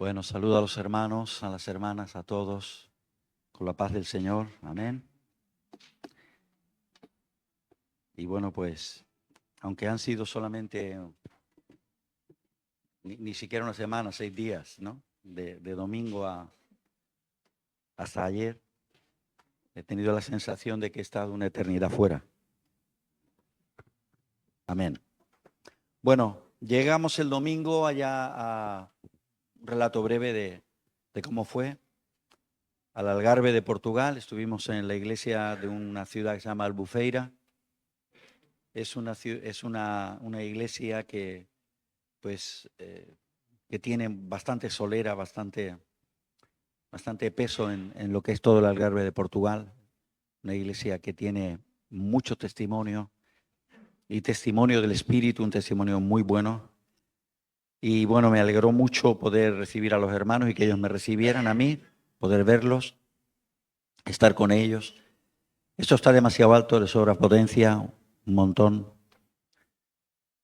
Bueno, saludo a los hermanos, a las hermanas, a todos, con la paz del Señor. Amén. Y bueno, pues, aunque han sido solamente ni siquiera una semana, 6 días, ¿no? De domingo hasta ayer, he tenido la sensación de que he estado una eternidad fuera. Amén. Bueno, llegamos el domingo allá a un relato breve de cómo fue. Al Algarve de Portugal, estuvimos en la iglesia de una ciudad que se llama Albufeira. Es una iglesia que, pues, que tiene bastante solera, bastante peso en lo que es todo el Algarve de Portugal. Una iglesia que tiene mucho testimonio y testimonio del Espíritu, un testimonio muy bueno. Y bueno, me alegró mucho poder recibir a los hermanos y que ellos me recibieran a mí, poder verlos, estar con ellos. Esto está demasiado alto, le sobra potencia, un montón.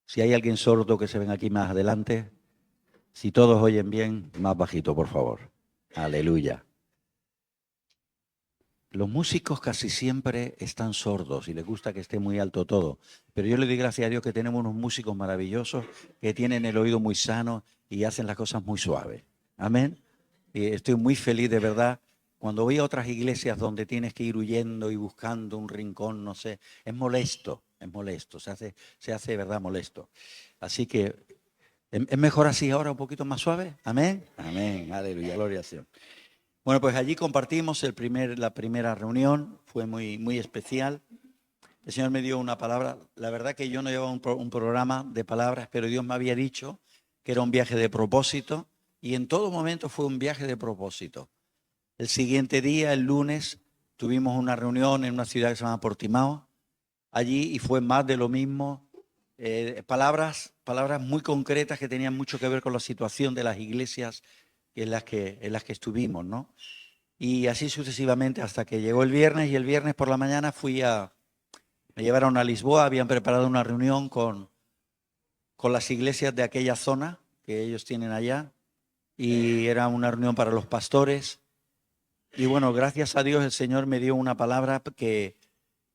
Si hay alguien sordo que se ven aquí más adelante, si todos oyen bien, más bajito, por favor. Aleluya. Los músicos casi siempre están sordos y les gusta que esté muy alto todo. Pero yo le doy gracias a Dios que tenemos unos músicos maravillosos que tienen el oído muy sano y hacen las cosas muy suaves. Amén. Y estoy muy feliz de verdad. Cuando voy a otras iglesias donde tienes que ir huyendo y buscando un rincón, no sé, es molesto, se hace de verdad molesto. Así que es mejor así ahora, un poquito más suave. Amén. Amén. Aleluya. Gloria al Señor. Bueno, pues allí compartimos la primera reunión. Fue muy especial. El Señor me dio una palabra. La verdad que yo no llevaba un programa de palabras, pero Dios me había dicho que era un viaje de propósito. Y en todo momento fue un viaje de propósito. El siguiente día, el lunes, tuvimos una reunión en una ciudad que se llama Portimao. Allí y fue más de lo mismo. Palabras muy concretas que tenían mucho que ver con la situación de las iglesias en las que estuvimos, ¿no? Y así sucesivamente hasta que llegó el viernes, y el viernes por la mañana me llevaron a Lisboa. Habían preparado una reunión con las iglesias de aquella zona que ellos tienen allá, y era una reunión para los pastores. Y bueno, gracias a Dios el Señor me dio una palabra que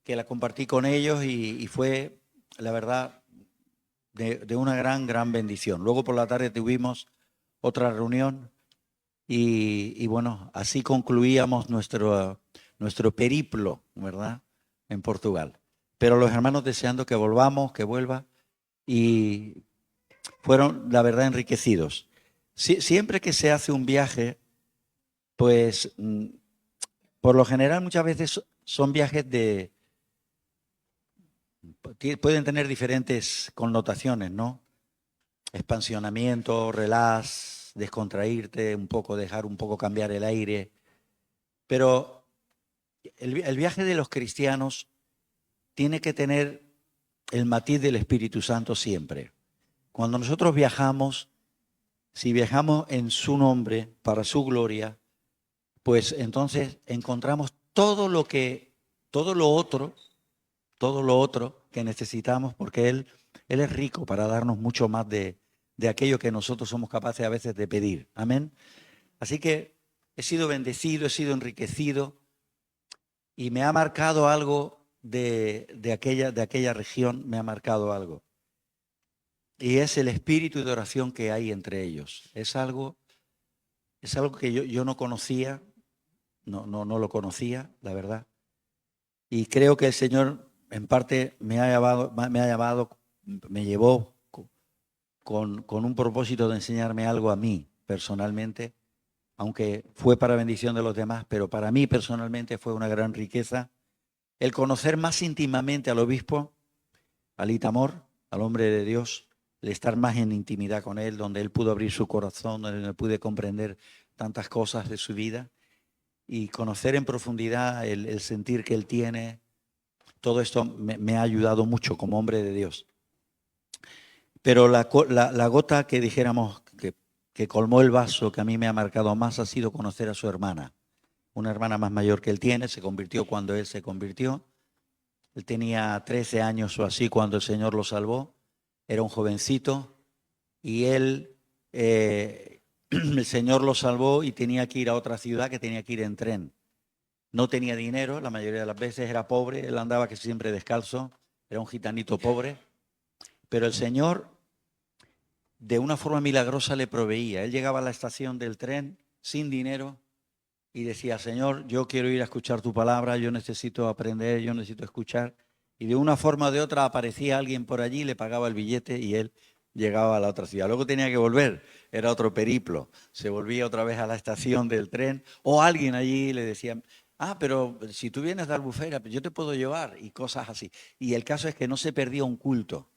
la compartí con ellos y fue, la verdad, de una gran bendición. Luego por la tarde tuvimos otra reunión y bueno, así concluíamos nuestro periplo, ¿verdad?, en Portugal. Pero los hermanos deseando que volvamos, que vuelva, y fueron, la verdad, enriquecidos. Siempre que se hace un viaje, pues, por lo general muchas veces son viajes pueden tener diferentes connotaciones, ¿no? Expansionamiento, relax, descontraírte un poco, dejar un poco cambiar el aire. Pero el viaje de los cristianos tiene que tener el matiz del Espíritu Santo siempre. Cuando nosotros viajamos, si viajamos en su nombre, para su gloria, pues entonces encontramos todo lo otro que necesitamos, porque Él es rico para darnos mucho más de aquello que nosotros somos capaces a veces de pedir. Amén. Así que he sido bendecido, he sido enriquecido, y me ha marcado algo de aquella región, me ha marcado algo. Y es el espíritu de oración que hay entre ellos. Es algo que yo no conocía, no lo conocía, la verdad. Y creo que el Señor en parte me llevó con un propósito de enseñarme algo a mí personalmente, aunque fue para bendición de los demás, pero para mí personalmente fue una gran riqueza el conocer más íntimamente al obispo, al Itamor, al hombre de Dios, el estar más en intimidad con él, donde él pudo abrir su corazón, donde pude comprender tantas cosas de su vida y conocer en profundidad el sentir que él tiene. Todo esto me ha ayudado mucho como hombre de Dios. Pero la gota que dijéramos que colmó el vaso, que a mí me ha marcado más, ha sido conocer a su hermana. Una hermana más mayor que él tiene, se convirtió cuando él se convirtió. Él tenía 13 años o así cuando el Señor lo salvó. Era un jovencito y él el Señor lo salvó y tenía que ir a otra ciudad, que tenía que ir en tren. No tenía dinero, la mayoría de las veces era pobre, él andaba que siempre descalzo, era un gitanito pobre, pero el Señor de una forma milagrosa le proveía. Él llegaba a la estación del tren sin dinero y decía: Señor, yo quiero ir a escuchar tu palabra, yo necesito aprender, yo necesito escuchar. Y de una forma o de otra aparecía alguien por allí, le pagaba el billete y él llegaba a la otra ciudad. Luego tenía que volver, era otro periplo. Se volvía otra vez a la estación del tren o alguien allí le decía: pero si tú vienes de Albufera, yo te puedo llevar, y cosas así. Y el caso es que no se perdía un culto,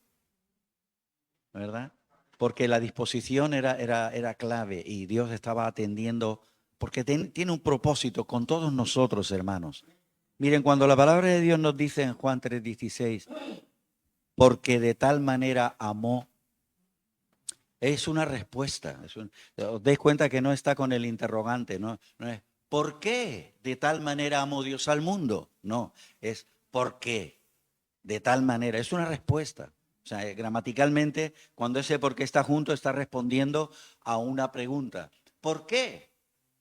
¿verdad? Porque la disposición era clave y Dios estaba atendiendo, porque tiene un propósito con todos nosotros, hermanos. Miren, cuando la palabra de Dios nos dice en Juan 3:16, porque de tal manera amó, es una respuesta. Os dais cuenta que no está con el interrogante, no es ¿por qué de tal manera amó Dios al mundo? No, es ¿por qué de tal manera? Es una respuesta. O sea, gramaticalmente, cuando ese por qué está junto, está respondiendo a una pregunta. ¿Por qué?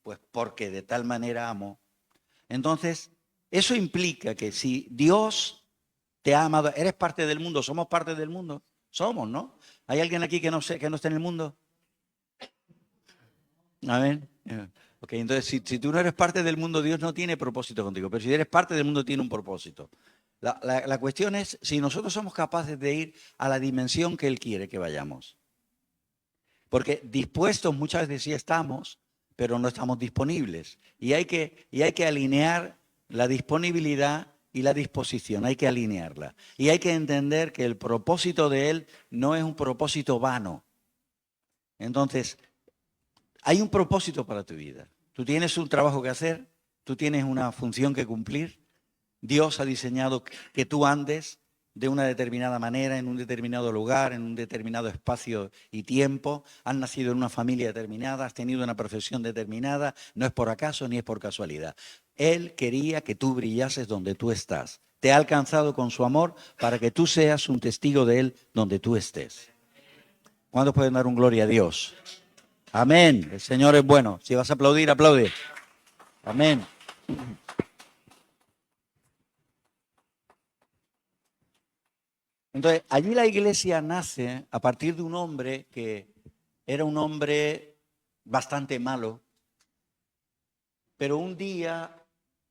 Pues porque de tal manera amo. Entonces, eso implica que si Dios te ha amado, eres parte del mundo, somos parte del mundo, somos, ¿no? ¿Hay alguien aquí que no esté en el mundo? Amén. Ok, entonces si tú no eres parte del mundo, Dios no tiene propósito contigo, pero si eres parte del mundo, tiene un propósito. La cuestión es si nosotros somos capaces de ir a la dimensión que Él quiere que vayamos. Porque dispuestos muchas veces sí estamos, pero no estamos disponibles. Y hay que alinear la disponibilidad y la disposición, hay que alinearla. Y hay que entender que el propósito de Él no es un propósito vano. Entonces, hay un propósito para tu vida. Tú tienes un trabajo que hacer, tú tienes una función que cumplir. Dios ha diseñado que tú andes de una determinada manera, en un determinado lugar, en un determinado espacio y tiempo. Has nacido en una familia determinada, has tenido una profesión determinada. No es por acaso ni es por casualidad. Él quería que tú brillases donde tú estás. Te ha alcanzado con su amor para que tú seas un testigo de Él donde tú estés. ¿Cuántos pueden dar un gloria a Dios? Amén. El Señor es bueno. Si vas a aplaudir, aplaude. Amén. Entonces, allí la iglesia nace a partir de un hombre que era un hombre bastante malo, pero un día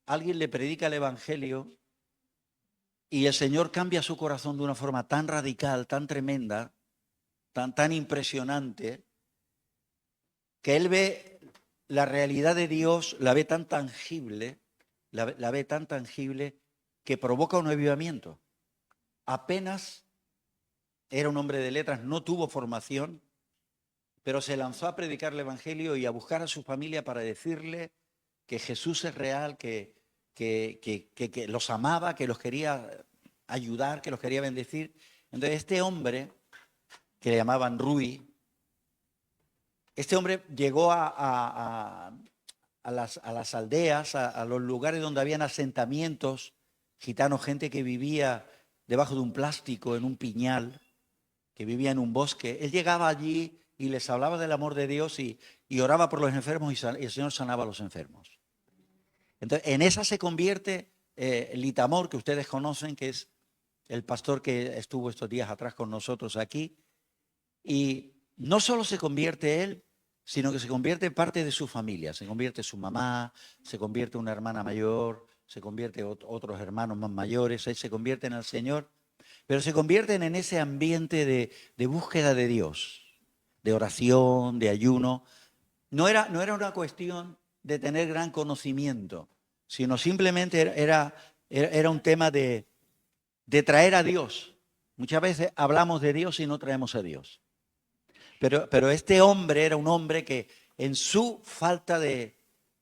alguien le predica el Evangelio y el Señor cambia su corazón de una forma tan radical, tan tremenda, tan impresionante, que él ve la realidad de Dios, la ve tan tangible, la ve tan tangible que provoca un avivamiento. Apenas era un hombre de letras, no tuvo formación, pero se lanzó a predicar el Evangelio y a buscar a su familia para decirle que Jesús es real, que los amaba, que los quería ayudar, que los quería bendecir. Entonces este hombre, que le llamaban Rui, este hombre llegó a las aldeas, a los lugares donde habían asentamientos gitanos, gente que vivía debajo de un plástico, en un piñal, que vivía en un bosque. Él llegaba allí y les hablaba del amor de Dios y oraba por los enfermos y el Señor sanaba a los enfermos. Entonces, en esa se convierte Litamor, que ustedes conocen, que es el pastor que estuvo estos días atrás con nosotros aquí. Y no solo se convierte él, sino que se convierte parte de su familia. Se convierte su mamá, se convierte una hermana mayor, se convierte otros hermanos más mayores, se convierten al Señor, pero se convierten en ese ambiente de búsqueda de Dios, de oración, de ayuno. No era una cuestión de tener gran conocimiento, sino simplemente era un tema de traer a Dios. Muchas veces hablamos de Dios y no traemos a Dios. Pero este hombre era un hombre que en su falta de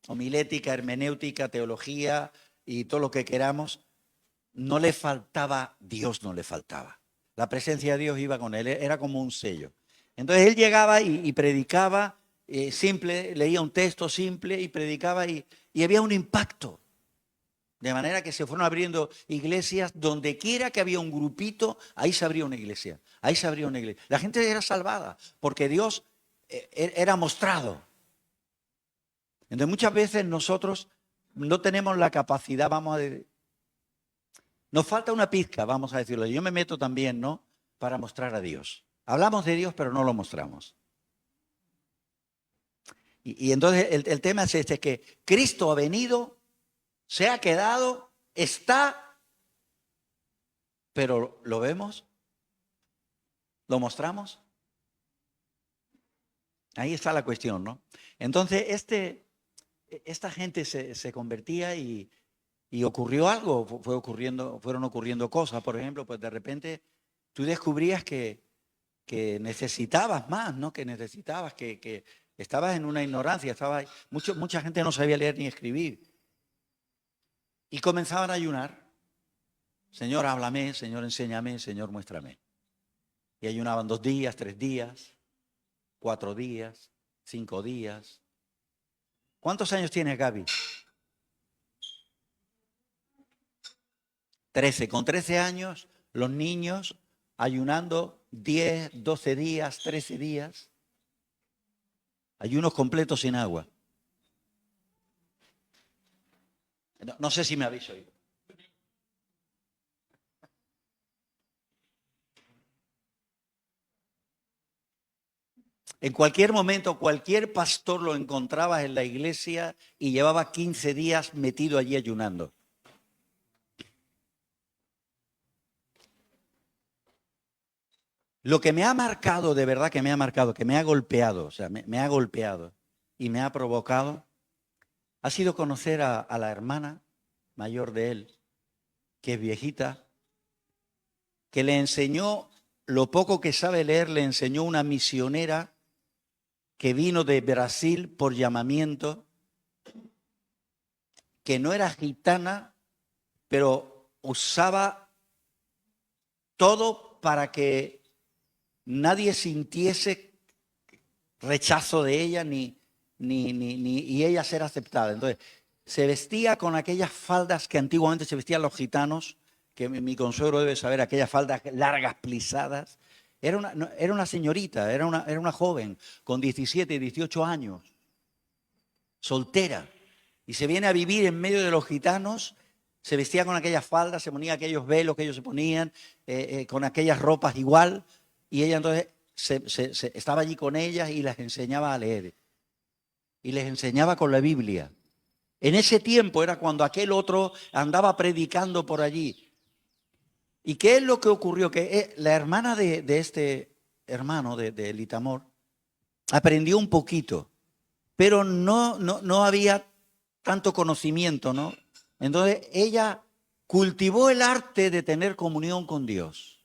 homilética, hermenéutica, teología y todo lo que queramos, no le faltaba, Dios no le faltaba. La presencia de Dios iba con él, era como un sello. Entonces él llegaba y predicaba simple, leía un texto simple y predicaba y había un impacto. De manera que se fueron abriendo iglesias, donde quiera que había un grupito, ahí se abría una iglesia, ahí se abría una iglesia. La gente era salvada porque Dios era mostrado. Entonces muchas veces nosotros no tenemos la capacidad, nos falta una pizca, vamos a decirlo. Yo me meto también, ¿no? Para mostrar a Dios. Hablamos de Dios, pero no lo mostramos. Y entonces el tema es este, que Cristo ha venido, se ha quedado, está, pero ¿lo vemos? ¿Lo mostramos? Ahí está la cuestión, ¿no? Entonces esta gente se convertía y ocurrió algo, fueron ocurriendo cosas. Por ejemplo, pues de repente tú descubrías que necesitabas más, ¿no? Que necesitabas, que estabas en una ignorancia, mucha gente no sabía leer ni escribir. Y comenzaban a ayunar. Señor, háblame, Señor, enséñame, Señor, muéstrame. Y ayunaban 2 días, 3 días, 4 días, 5 días. ¿Cuántos años tiene Gaby? 13. Con 13 años, los niños ayunando 10, 12 días, 13 días. Ayunos completos sin agua. No sé si me habéis oído. En cualquier momento, cualquier pastor lo encontraba en la iglesia y llevaba 15 días metido allí ayunando. Lo que me ha marcado, de verdad que me ha marcado, que me ha golpeado, o sea, me ha golpeado y me ha provocado, ha sido conocer a la hermana mayor de él, que es viejita, que le enseñó, lo poco que sabe leer, le enseñó una misionera que vino de Brasil por llamamiento, que no era gitana, pero usaba todo para que nadie sintiese rechazo de ella ni y ella ser aceptada. Entonces, se vestía con aquellas faldas que antiguamente se vestían los gitanos, que mi consuegro debe saber, aquellas faldas largas, plisadas. Era una señorita, era una joven con 17, 18 años, soltera, y se viene a vivir en medio de los gitanos. Se vestía con aquellas faldas, se ponía aquellos velos que ellos se ponían, con aquellas ropas igual, y ella entonces estaba allí con ellas y les enseñaba a leer. Y les enseñaba con la Biblia. En ese tiempo era cuando aquel otro andaba predicando por allí. ¿Y qué es lo que ocurrió? Que la hermana de este hermano, de Litamor, aprendió un poquito, pero no había tanto conocimiento, ¿no? Entonces ella cultivó el arte de tener comunión con Dios.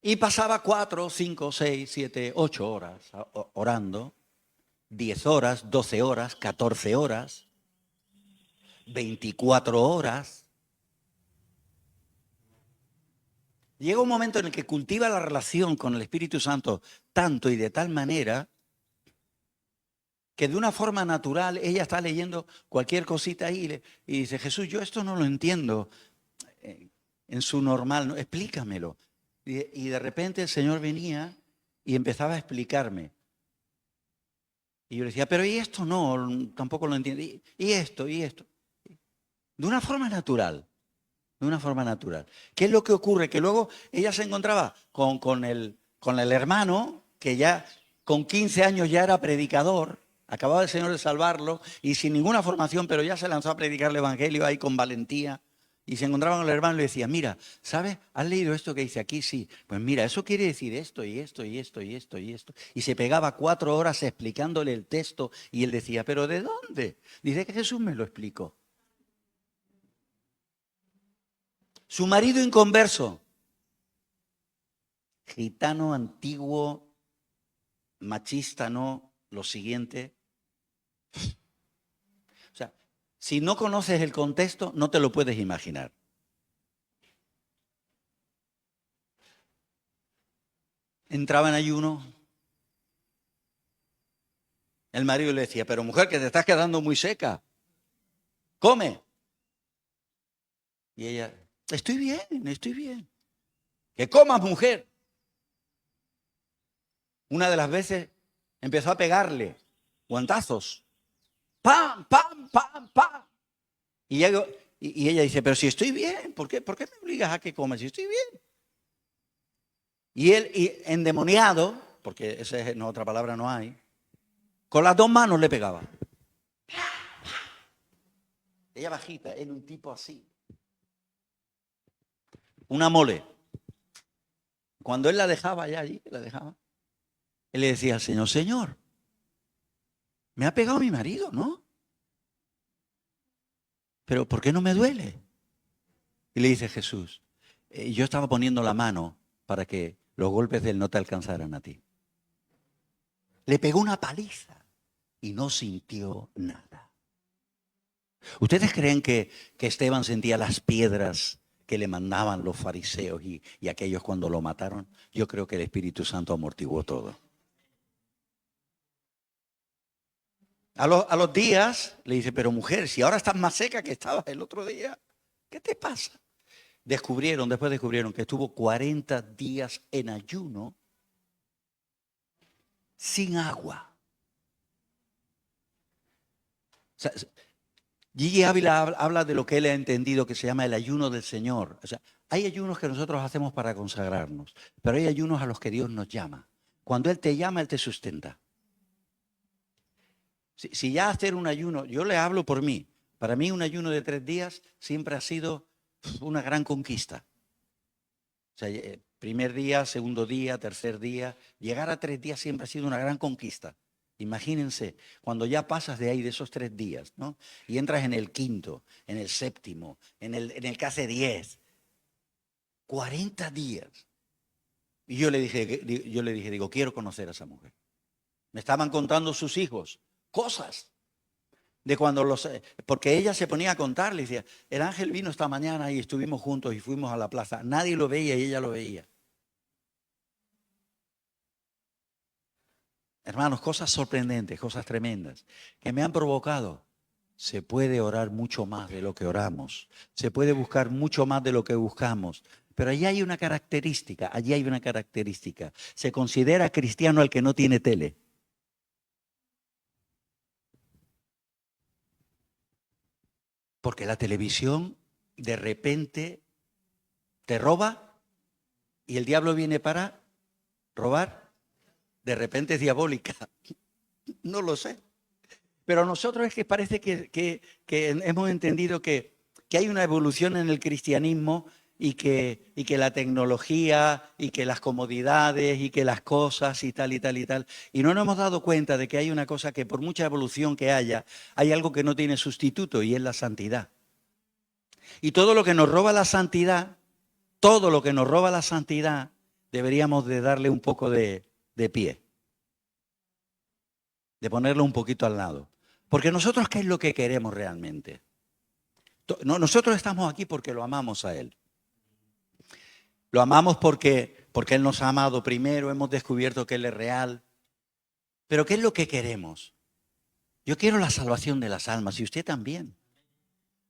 Y pasaba 4, 5, 6, 7, 8 horas orando, 10 horas, 12 horas, 14 horas, 24 horas. Llega un momento en el que cultiva la relación con el Espíritu Santo tanto y de tal manera que de una forma natural ella está leyendo cualquier cosita ahí y dice, Jesús, yo esto no lo entiendo en su normal, ¿no? Explícamelo. Y de repente el Señor venía y empezaba a explicarme. Y yo le decía, pero ¿y esto no? Tampoco lo entiendo. ¿Y esto? ¿Y esto? De una forma natural. De una forma natural. ¿Qué es lo que ocurre? Que luego ella se encontraba con el hermano, que ya con 15 años ya era predicador, acababa el Señor de salvarlo, y sin ninguna formación, pero ya se lanzó a predicar el Evangelio ahí con valentía. Y se encontraba con el hermano y le decía, mira, ¿sabes? ¿Has leído esto que dice aquí? Sí. Pues mira, eso quiere decir esto y esto y esto y esto y esto. Y se pegaba 4 horas explicándole el texto y él decía, ¿pero de dónde? Dice que Jesús me lo explicó. Su marido inconverso, gitano antiguo, machista, no, lo siguiente. O sea, si no conoces el contexto, no te lo puedes imaginar. Entraba en ayuno. El marido le decía, pero mujer, que te estás quedando muy seca. Come. Y ella, estoy bien, estoy bien. Que comas, mujer. Una de las veces empezó a pegarle guantazos. ¡Pam, pam, pam, pam! Y ella dice, pero si estoy bien, ¿por qué me obligas a que coma si estoy bien? Y él, endemoniado, porque esa es otra palabra no hay, con las dos manos le pegaba. Ella bajita, él un tipo así. Una mole. Cuando él la dejaba allí, la dejaba, él le decía al Señor, Señor, me ha pegado mi marido, ¿no? Pero ¿por qué no me duele? Y le dice Jesús, yo estaba poniendo la mano para que los golpes de él no te alcanzaran a ti. Le pegó una paliza y no sintió nada. ¿Ustedes creen que Esteban sentía las piedras que le mandaban los fariseos y aquellos cuando lo mataron? Yo creo que el Espíritu Santo amortiguó todo. A los días le dice, pero mujer, si ahora estás más seca que estabas el otro día, ¿qué te pasa? Después descubrieron que estuvo 40 días en ayuno sin agua. O sea, Gigi Ávila habla de lo que él ha entendido que se llama el ayuno del Señor. O sea, hay ayunos que nosotros hacemos para consagrarnos, pero hay ayunos a los que Dios nos llama. Cuando Él te llama, Él te sustenta. Si ya hacer un ayuno, yo le hablo por mí. Para mí un ayuno de 3 días siempre ha sido una gran conquista. O sea, primer día, segundo día, tercer día, llegar a 3 días siempre ha sido una gran conquista. Imagínense, cuando ya pasas de ahí, de esos 3 días, ¿no? Y entras en el quinto, en el séptimo, en el que hace 10, 40 días. Y yo le dije, digo, quiero conocer a esa mujer. Me estaban contando sus hijos, cosas de cuando porque ella se ponía a contar, le decía, el ángel vino esta mañana y estuvimos juntos y fuimos a la plaza. Nadie lo veía y ella lo veía. Hermanos, cosas sorprendentes, cosas tremendas, que me han provocado. Se puede orar mucho más de lo que oramos. Se puede buscar mucho más de lo que buscamos. Pero allí hay una característica, Se considera cristiano el que no tiene tele. Porque la televisión de repente te roba y el diablo viene para robar. De repente es diabólica. No lo sé. Pero nosotros es que parece que hemos entendido que hay una evolución en el cristianismo y que la tecnología y que las comodidades y que las cosas y tal y tal y tal. Y no nos hemos dado cuenta de que hay una cosa que por mucha evolución que haya, hay algo que no tiene sustituto y es la santidad. Y todo lo que nos roba la santidad, deberíamos de darle un poco de pie, de ponerlo un poquito al lado. Porque nosotros, ¿qué es lo que queremos realmente? Nosotros estamos aquí porque lo amamos a Él. Lo amamos porque Él nos ha amado primero, hemos descubierto que Él es real. Pero ¿qué es lo que queremos? Yo quiero la salvación de las almas y usted también.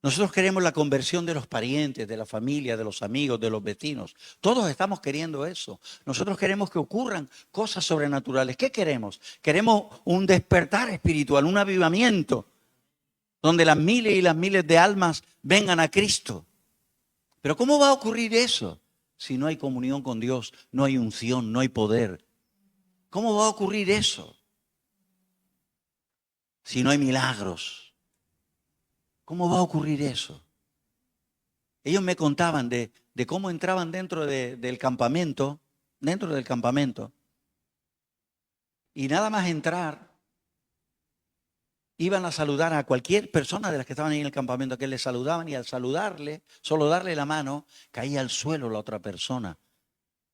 Nosotros queremos la conversión de los parientes, de la familia, de los amigos, de los vecinos. Todos estamos queriendo eso. Nosotros queremos que ocurran cosas sobrenaturales. ¿Qué queremos? Queremos un despertar espiritual, un avivamiento, donde las miles y las miles de almas vengan a Cristo. Pero ¿cómo va a ocurrir eso? Si no hay comunión con Dios, no hay unción, no hay poder. ¿Cómo va a ocurrir eso? Si no hay milagros. ¿Cómo va a ocurrir eso? Ellos me contaban de cómo entraban dentro del campamento, y nada más entrar, iban a saludar a cualquier persona de las que estaban ahí en el campamento, que les saludaban, y al saludarle, solo darle la mano, caía al suelo la otra persona,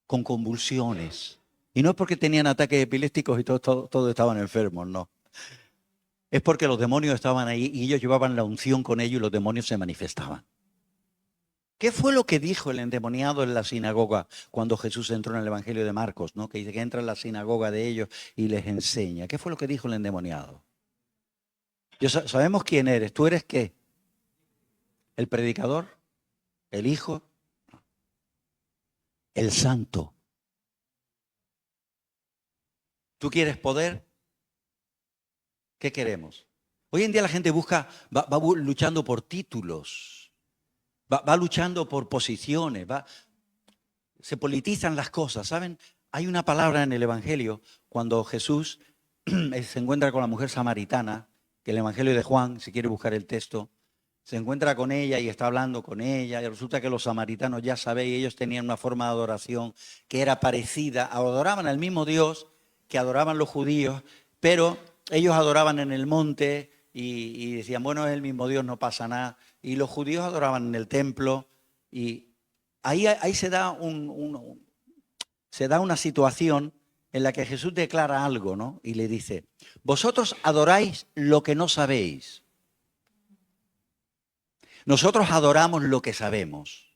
con convulsiones. Y no es porque tenían ataques epilépticos y todos estaban enfermos, no. Es porque los demonios estaban ahí y ellos llevaban la unción con ellos y los demonios se manifestaban. ¿Qué fue lo que dijo el endemoniado en la sinagoga cuando Jesús entró en el Evangelio de Marcos, ¿no? Que dice que entra en la sinagoga de ellos y les enseña? ¿Qué fue lo que dijo el endemoniado? Sabemos quién eres. ¿Tú eres qué? ¿El predicador? ¿El hijo? El santo. ¿Tú quieres poder? ¿Qué queremos? Hoy en día la gente busca, va luchando por títulos, va luchando por posiciones, se politizan las cosas, ¿saben? Hay una palabra en el Evangelio cuando Jesús se encuentra con la mujer samaritana, que el Evangelio de Juan, si quiere buscar el texto, se encuentra con ella y está hablando con ella, y resulta que los samaritanos, ya sabéis, ellos tenían una forma de adoración que era parecida, adoraban al mismo Dios que adoraban los judíos, pero ellos adoraban en el monte y decían, bueno, es el mismo Dios, no pasa nada, y los judíos adoraban en el templo, y ahí se da se da una situación en la que Jesús declara algo, ¿no? Y le dice, vosotros adoráis lo que no sabéis. Nosotros adoramos lo que sabemos.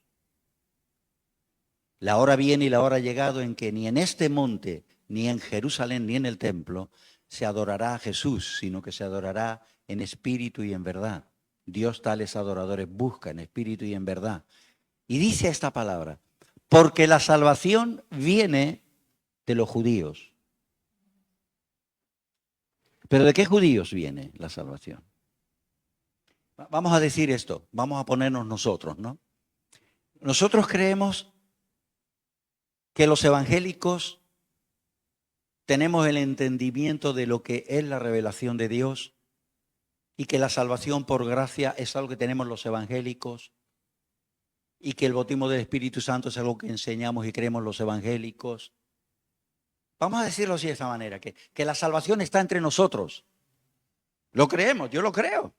La hora viene y la hora ha llegado en que ni en este monte, ni en Jerusalén, ni en el templo, se adorará a Jesús, sino que se adorará en espíritu y en verdad. Dios tales adoradores busca en espíritu y en verdad. Y dice esta palabra, porque la salvación viene de los judíos. ¿Pero de qué judíos viene la salvación? Vamos a decir esto, vamos a ponernos nosotros, ¿no? Nosotros creemos que los evangélicos tenemos el entendimiento de lo que es la revelación de Dios y que la salvación por gracia es algo que tenemos los evangélicos y que el bautismo del Espíritu Santo es algo que enseñamos y creemos los evangélicos. Vamos a decirlo así de esta manera, que la salvación está entre nosotros. Lo creemos, yo lo creo.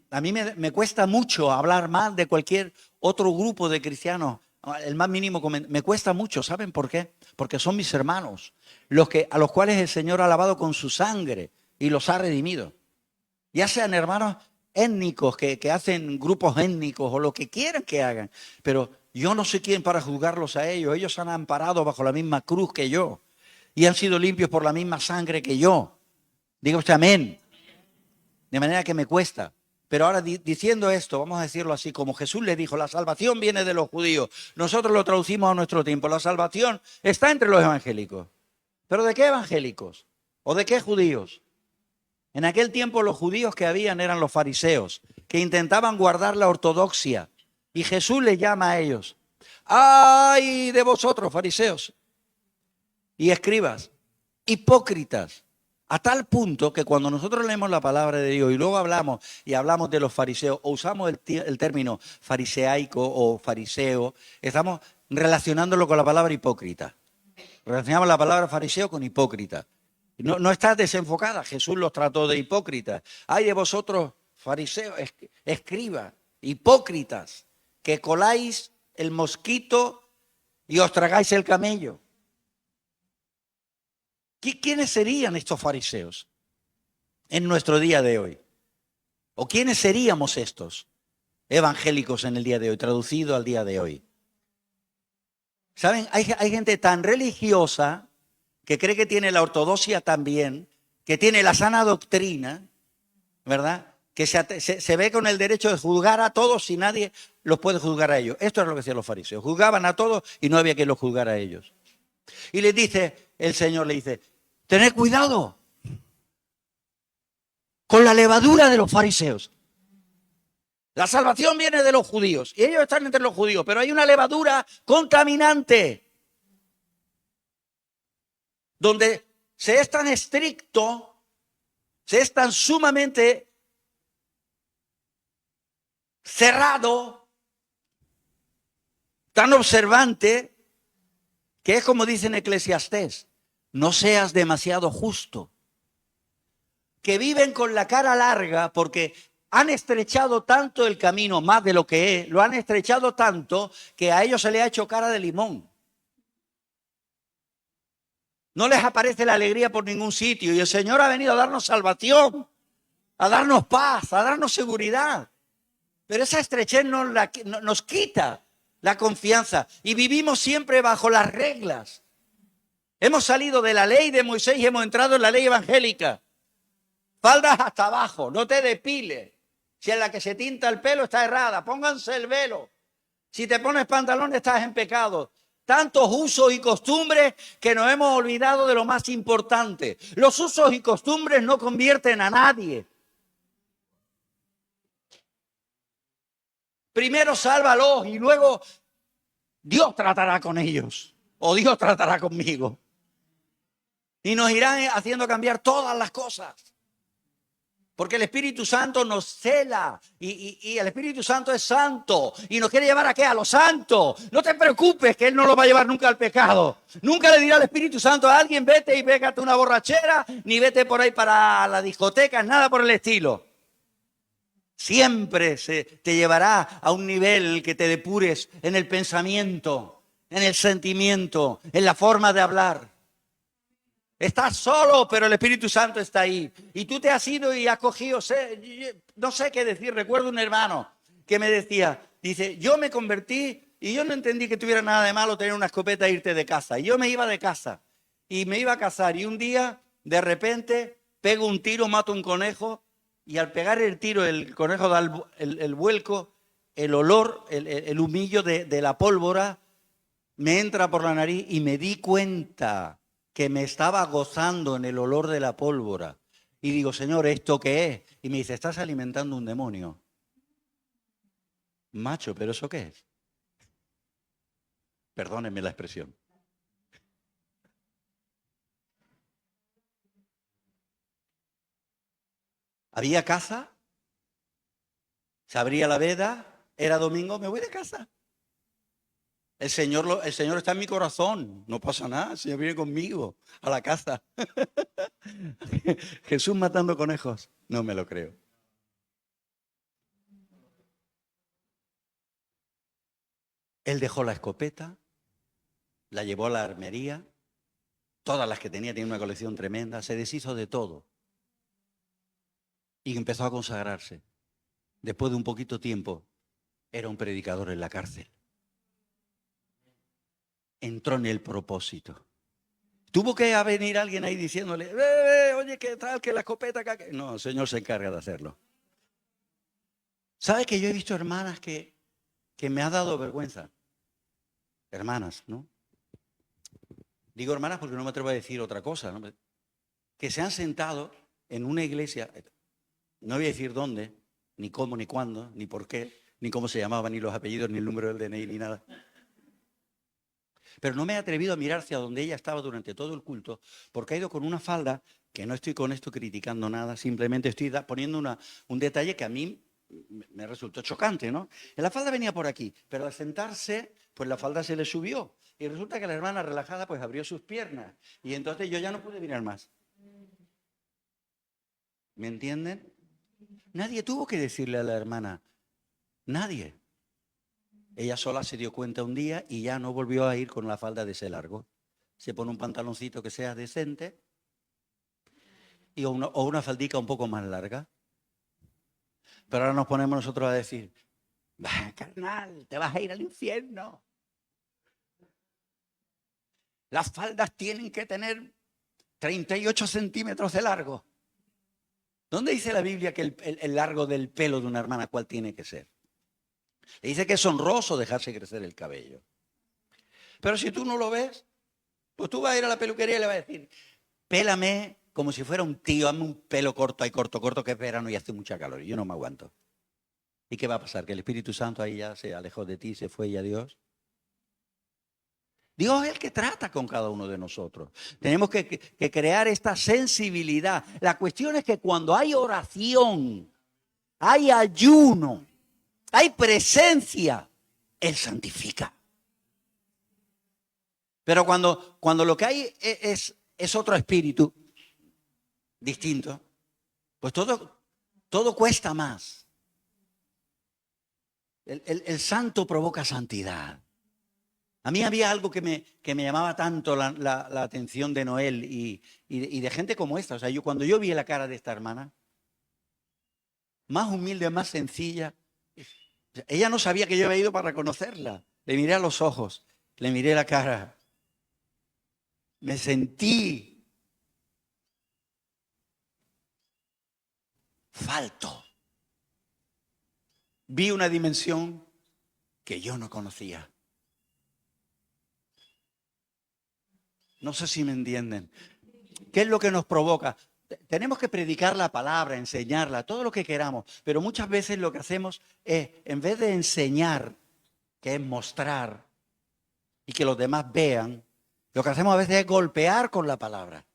A mí me cuesta mucho hablar mal de cualquier otro grupo de cristianos, el más mínimo me cuesta mucho. ¿Saben por qué? Porque son mis hermanos, a los cuales el Señor ha lavado con su sangre y los ha redimido. Ya sean hermanos étnicos que hacen grupos étnicos o lo que quieran que hagan, pero yo no soy quien para juzgarlos a ellos. Ellos han amparado bajo la misma cruz que yo y han sido limpios por la misma sangre que yo. Diga usted amén. De manera que me cuesta. Pero ahora diciendo esto, vamos a decirlo así, como Jesús le dijo, la salvación viene de los judíos. Nosotros lo traducimos a nuestro tiempo. La salvación está entre los evangélicos. ¿Pero de qué evangélicos? ¿O de qué judíos? En aquel tiempo los judíos que habían eran los fariseos, que intentaban guardar la ortodoxia. Y Jesús les llama a ellos. ¡Ay de vosotros, fariseos y escribas, hipócritas! A tal punto que cuando nosotros leemos la palabra de Dios y luego hablamos de los fariseos o usamos el término fariseaico o fariseo, estamos relacionándolo con la palabra hipócrita. Relacionamos la palabra fariseo con hipócrita. No está desenfocada. Jesús los trató de hipócritas. Ay de vosotros, fariseos, escribas, hipócritas, que coláis el mosquito y os tragáis el camello. ¿Quiénes serían estos fariseos en nuestro día de hoy? ¿O quiénes seríamos estos evangélicos en el día de hoy, traducido al día de hoy? ¿Saben? Hay gente tan religiosa que cree que tiene la ortodoxia también, que tiene la sana doctrina, ¿verdad? Que se ve con el derecho de juzgar a todos y nadie los puede juzgar a ellos. Esto es lo que hacían los fariseos. Juzgaban a todos y no había quien los juzgara a ellos. Y les dice, el Señor le dice, tened cuidado con la levadura de los fariseos. La salvación viene de los judíos y ellos están entre los judíos, pero hay una levadura contaminante donde se es tan estricto, se es tan sumamente cerrado, tan observante, que es como dice en Eclesiastés, no seas demasiado justo. Que viven con la cara larga porque han estrechado tanto el camino, más de lo que es, lo han estrechado tanto que a ellos se les ha hecho cara de limón. No les aparece la alegría por ningún sitio y el Señor ha venido a darnos salvación, a darnos paz, a darnos seguridad. Pero esa estrechez nos quita la confianza y vivimos siempre bajo las reglas. Hemos salido de la ley de Moisés y hemos entrado en la ley evangélica. Faldas hasta abajo, no te depiles. Si en la que se tinta el pelo está errada, pónganse el velo. Si te pones pantalones estás en pecado. tantos usos y costumbres que nos hemos olvidado de lo más importante. Los usos y costumbres no convierten a nadie. Primero sálvalos y luego Dios tratará con ellos. O Dios tratará conmigo. Y nos irán haciendo cambiar todas las cosas. Porque el Espíritu Santo nos cela y el Espíritu Santo es santo y nos quiere llevar ¿a qué? A lo santo. No te preocupes que Él no lo va a llevar nunca al pecado. Nunca le dirá al Espíritu Santo a alguien vete y pégate una borrachera, ni vete por ahí para la discoteca, nada por el estilo. Siempre te llevará a un nivel en el que te depures en el pensamiento, en el sentimiento, en la forma de hablar. Estás solo, pero el Espíritu Santo está ahí. Y tú te has ido y has cogido, no sé qué decir. Recuerdo un hermano que me decía, dice, yo me convertí y yo no entendí que tuviera nada de malo tener una escopeta e irte de casa. Y yo me iba de casa y me iba a casar y un día, de repente, pego un tiro, mato un conejo y al pegar el tiro, el conejo da el vuelco, el olor, el humillo de la pólvora me entra por la nariz y me di cuenta que me estaba gozando en el olor de la pólvora. Y digo, Señor, ¿esto qué es? Y me dice, estás alimentando un demonio. Macho, ¿pero eso qué es? Perdónenme la expresión. Había caza, se abría la veda, era domingo, me voy de casa. El Señor está en mi corazón, no pasa nada, el Señor viene conmigo a la casa. Jesús matando conejos, no me lo creo. Él dejó la escopeta, la llevó a la armería, todas las que tenía una colección tremenda, se deshizo de todo y empezó a consagrarse. Después de un poquito tiempo, era un predicador en la cárcel. Entró en el propósito. Tuvo que venir alguien ahí diciéndole, oye, ¿qué tal? Que la escopeta... No, el Señor se encarga de hacerlo. ¿Sabe que yo he visto hermanas que me ha dado vergüenza? Hermanas, ¿no? Digo hermanas porque no me atrevo a decir otra cosa, ¿no? Que se han sentado en una iglesia, no voy a decir dónde, ni cómo, ni cuándo, ni por qué, ni cómo se llamaban, ni los apellidos, ni el número del DNI, ni nada. Pero no me he atrevido a mirar hacia donde ella estaba durante todo el culto, porque ha ido con una falda, que no estoy con esto criticando nada, simplemente estoy poniendo un detalle que a mí me resultó chocante, ¿no? La falda venía por aquí, pero al sentarse, pues la falda se le subió. Y resulta que la hermana relajada, pues abrió sus piernas. Y entonces yo ya no pude mirar más. ¿Me entienden? Nadie tuvo que decirle a la hermana, nadie. Ella sola se dio cuenta un día y ya no volvió a ir con la falda de ese largo. Se pone un pantaloncito que sea decente y o una faldica un poco más larga. Pero ahora nos ponemos nosotros a decir, carnal, te vas a ir al infierno. Las faldas tienen que tener 38 centímetros de largo. ¿Dónde dice la Biblia que el largo del pelo de una hermana cuál tiene que ser? Le dice que es honroso dejarse crecer el cabello. Pero si tú no lo ves, pues tú vas a ir a la peluquería y le vas a decir, pélame como si fuera un tío, hazme un pelo corto, ahí corto, que es verano y hace mucha calor. Y yo no me aguanto. ¿Y qué va a pasar? ¿Que el Espíritu Santo ahí ya se alejó de ti, se fue y adiós? Dios es el que trata con cada uno de nosotros. Tenemos que crear esta sensibilidad. La cuestión es que cuando hay oración, hay ayuno, hay presencia, Él santifica. Pero cuando lo que hay es otro espíritu distinto, pues todo cuesta más. El santo provoca santidad. A mí había algo que me llamaba tanto la atención de Noel y de gente como esta. O sea, cuando yo vi la cara de esta hermana, más humilde, más sencilla, ella no sabía que yo había ido para conocerla. Le miré a los ojos, le miré la cara. Me sentí falto. Vi una dimensión que yo no conocía. No sé si me entienden. ¿Qué es lo que nos provoca? Tenemos que predicar la palabra, enseñarla, todo lo que queramos, pero muchas veces lo que hacemos es, en vez de enseñar, que es mostrar y que los demás vean, lo que hacemos a veces es golpear con la palabra.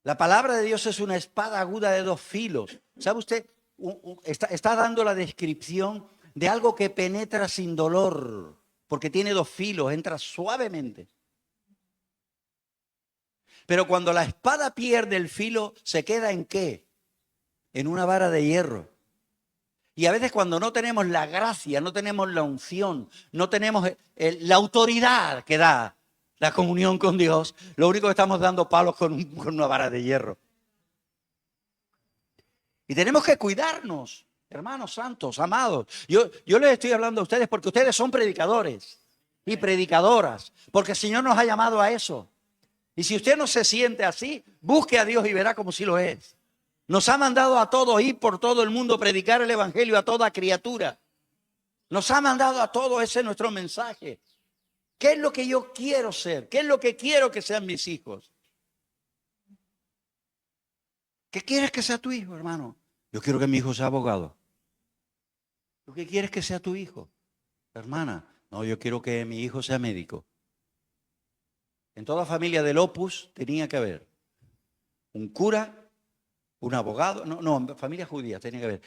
La palabra de Dios es una espada aguda de dos filos. ¿Sabe usted? Está dando la descripción de algo que penetra sin dolor, porque tiene dos filos, entra suavemente. Pero cuando la espada pierde el filo, ¿se queda en qué? En una vara de hierro. Y a veces cuando no tenemos la gracia, no tenemos la unción, no tenemos la autoridad que da la comunión con Dios, lo único que estamos dando palos con una vara de hierro. Y tenemos que cuidarnos, hermanos santos, amados. Yo les estoy hablando a ustedes porque ustedes son predicadores y predicadoras, porque el Señor nos ha llamado a eso. Y si usted no se siente así, busque a Dios y verá como sí lo es. Nos ha mandado a todos ir por todo el mundo, predicar el evangelio a toda criatura. Nos ha mandado a todos, ese es nuestro mensaje. ¿Qué es lo que yo quiero ser? ¿Qué es lo que quiero que sean mis hijos? ¿Qué quieres que sea tu hijo, hermano? Yo quiero que mi hijo sea abogado. ¿Tú qué quieres que sea tu hijo, hermana? No, yo quiero que mi hijo sea médico. En toda familia del Opus tenía que haber un cura, un abogado, no, familia judía tenía que haber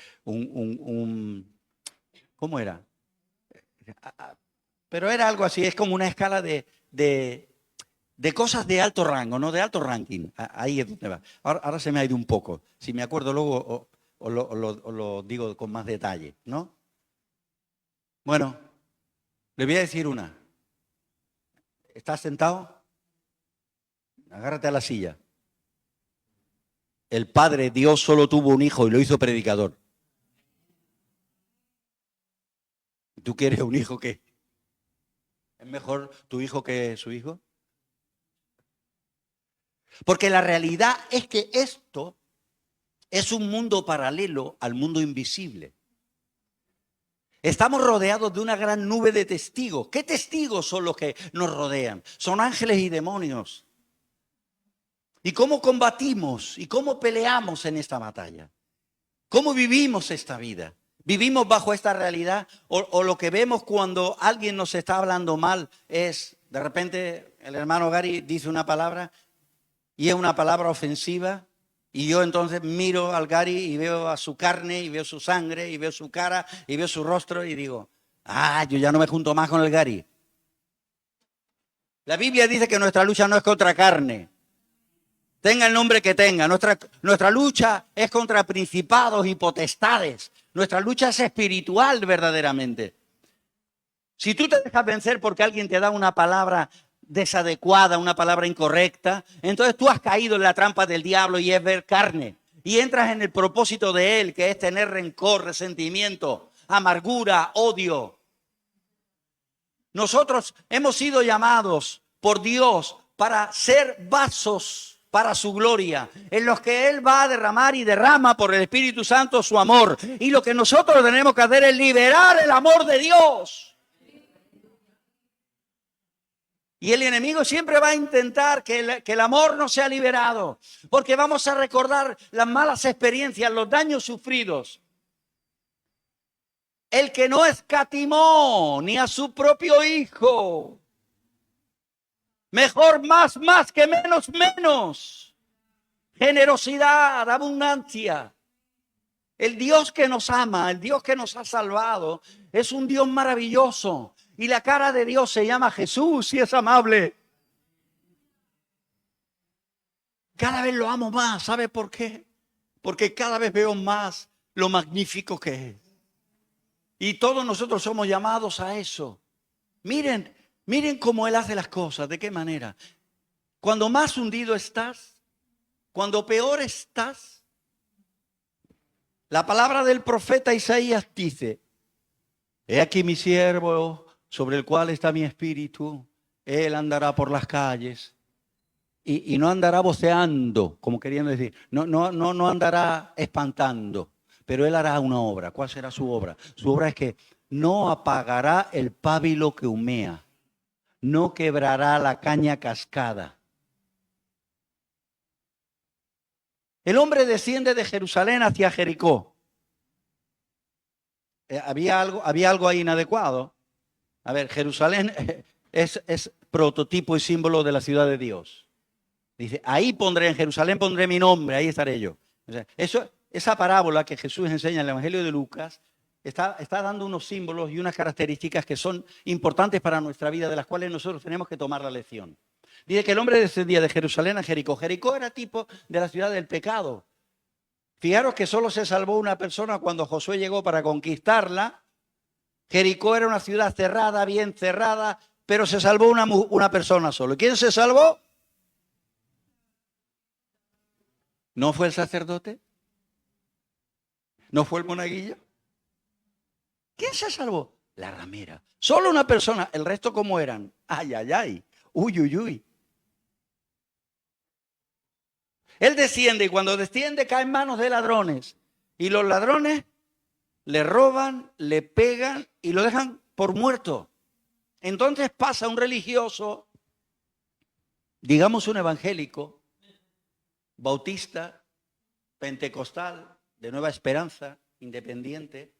¿cómo era? Pero era algo así, es como una escala de cosas de alto rango, no de alto ranking. Ahí es donde va. Ahora se me ha ido un poco. Si me acuerdo luego o lo digo con más detalle, ¿no? Bueno, le voy a decir una. ¿Estás sentado? Agárrate a la silla. El Padre, Dios, solo tuvo un hijo y lo hizo predicador. ¿Tú quieres un hijo que es mejor tu hijo que su hijo? Porque la realidad es que esto es un mundo paralelo al mundo invisible. Estamos rodeados de una gran nube de testigos. ¿Qué testigos son los que nos rodean? Son ángeles y demonios. ¿Y cómo combatimos y cómo peleamos en esta batalla? ¿Cómo vivimos esta vida? ¿Vivimos bajo esta realidad? ¿O lo que vemos cuando alguien nos está hablando mal es, de repente, el hermano Gary dice una palabra y es una palabra ofensiva? Y yo entonces miro al Gary y veo a su carne, y veo su sangre, y veo su cara, y veo su rostro, y digo, yo ya no me junto más con el Gary. La Biblia dice que nuestra lucha no es contra carne. Tenga el nombre que tenga. Nuestra lucha es contra principados y potestades. Nuestra lucha es espiritual verdaderamente. Si tú te dejas vencer porque alguien te da una palabra desadecuada, una palabra incorrecta, entonces tú has caído en la trampa del diablo y es ver carne. Y entras en el propósito de él, que es tener rencor, resentimiento, amargura, odio. Nosotros hemos sido llamados por Dios para ser vasos para su gloria, en los que Él va a derramar y derrama por el Espíritu Santo su amor. Y lo que nosotros tenemos que hacer es liberar el amor de Dios. Y el enemigo siempre va a intentar que el amor no sea liberado, porque vamos a recordar las malas experiencias, los daños sufridos. El que no escatimó ni a su propio hijo. Mejor más que menos. Generosidad, abundancia. El Dios que nos ama, el Dios que nos ha salvado, es un Dios maravilloso. Y la cara de Dios se llama Jesús y es amable. Cada vez lo amo más. ¿Sabe por qué? Porque cada vez veo más lo magnífico que es. Y todos nosotros somos llamados a eso. Miren cómo Él hace las cosas, de qué manera. Cuando más hundido estás, cuando peor estás, la palabra del profeta Isaías dice, he aquí mi siervo sobre el cual está mi espíritu, él andará por las calles y no andará voceando, como queriendo decir, no andará espantando, pero él hará una obra. ¿Cuál será su obra? Su obra es que no apagará el pábilo que humea. no quebrará la caña cascada. El hombre desciende de Jerusalén hacia Jericó. ¿Había algo ahí inadecuado? A ver, Jerusalén es prototipo y símbolo de la ciudad de Dios. Dice, ahí pondré, en Jerusalén pondré mi nombre, ahí estaré yo. O sea, esa parábola que Jesús enseña en el Evangelio de Lucas está dando unos símbolos y unas características que son importantes para nuestra vida, de las cuales nosotros tenemos que tomar la lección. Dice que el hombre descendía de Jerusalén a Jericó. Jericó era tipo de la ciudad del pecado. Fijaros que solo se salvó una persona cuando Josué llegó para conquistarla. Jericó era una ciudad cerrada, bien cerrada, pero se salvó una persona solo. ¿Quién se salvó? ¿No fue el sacerdote? ¿No fue el monaguillo? ¿Quién se salvó? La ramera. Solo una persona. ¿El resto cómo eran? Ay, ay, ay. Uy, uy, uy. Él desciende y cuando desciende cae en manos de ladrones. Y los ladrones le roban, le pegan y lo dejan por muerto. Entonces pasa un religioso, digamos un evangélico, bautista, pentecostal, de Nueva Esperanza, independiente,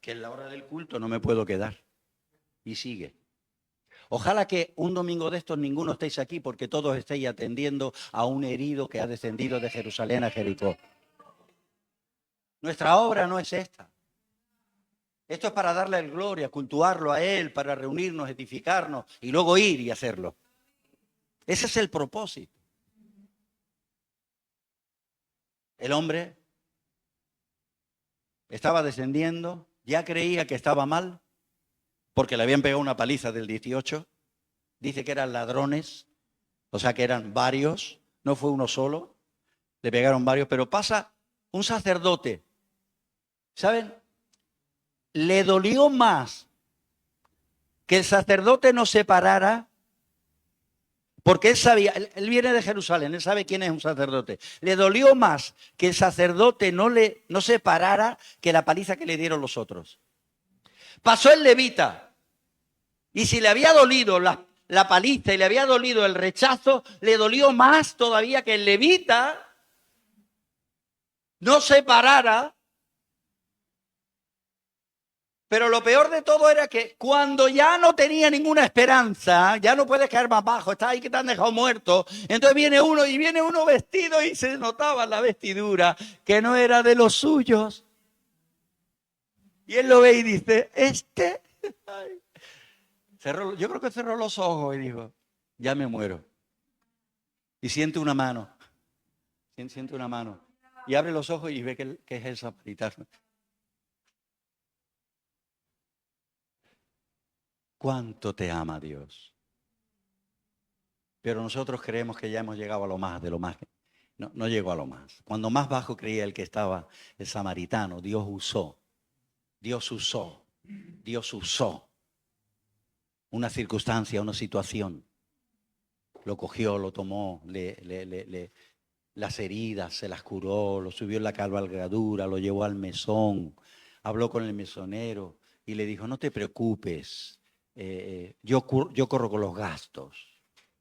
que en la hora del culto no me puedo quedar. Y sigue. Ojalá que un domingo de estos ninguno estéis aquí porque todos estéis atendiendo a un herido que ha descendido de Jerusalén a Jericó. Nuestra obra no es esta. Esto es para darle el gloria, cultuarlo a Él, para reunirnos, edificarnos y luego ir y hacerlo. Ese es el propósito. El hombre estaba descendiendo, ya creía que estaba mal, porque le habían pegado una paliza del 18. Dice que eran ladrones, o sea que eran varios, no fue uno solo, le pegaron varios, pero pasa un sacerdote, ¿saben? Le dolió más que el sacerdote no se parara, porque él sabía, él viene de Jerusalén, él sabe quién es un sacerdote. Le dolió más que el sacerdote no se parara que la paliza que le dieron los otros. Pasó el levita, y si le había dolido la paliza y le había dolido el rechazo, le dolió más todavía que el levita no se parara. Pero lo peor de todo era que cuando ya no tenía ninguna esperanza, ya no puedes caer más bajo, está ahí que te han dejado muerto. Entonces viene uno vestido y se notaba la vestidura que no era de los suyos. Y él lo ve y dice, ay. Yo creo que cerró los ojos y dijo, ya me muero. Y siente una mano, siente una mano. Y abre los ojos y ve que es el samaritano. ¿Cuánto te ama Dios? Pero nosotros creemos que ya hemos llegado a lo más de lo más. No llegó a lo más. Cuando más bajo creía el que estaba el samaritano, Dios usó una circunstancia, una situación. Lo cogió, lo tomó, las heridas se las curó, lo subió en la cabalgadura, lo llevó al mesón, habló con el mesonero y le dijo, no te preocupes, yo corro con los gastos.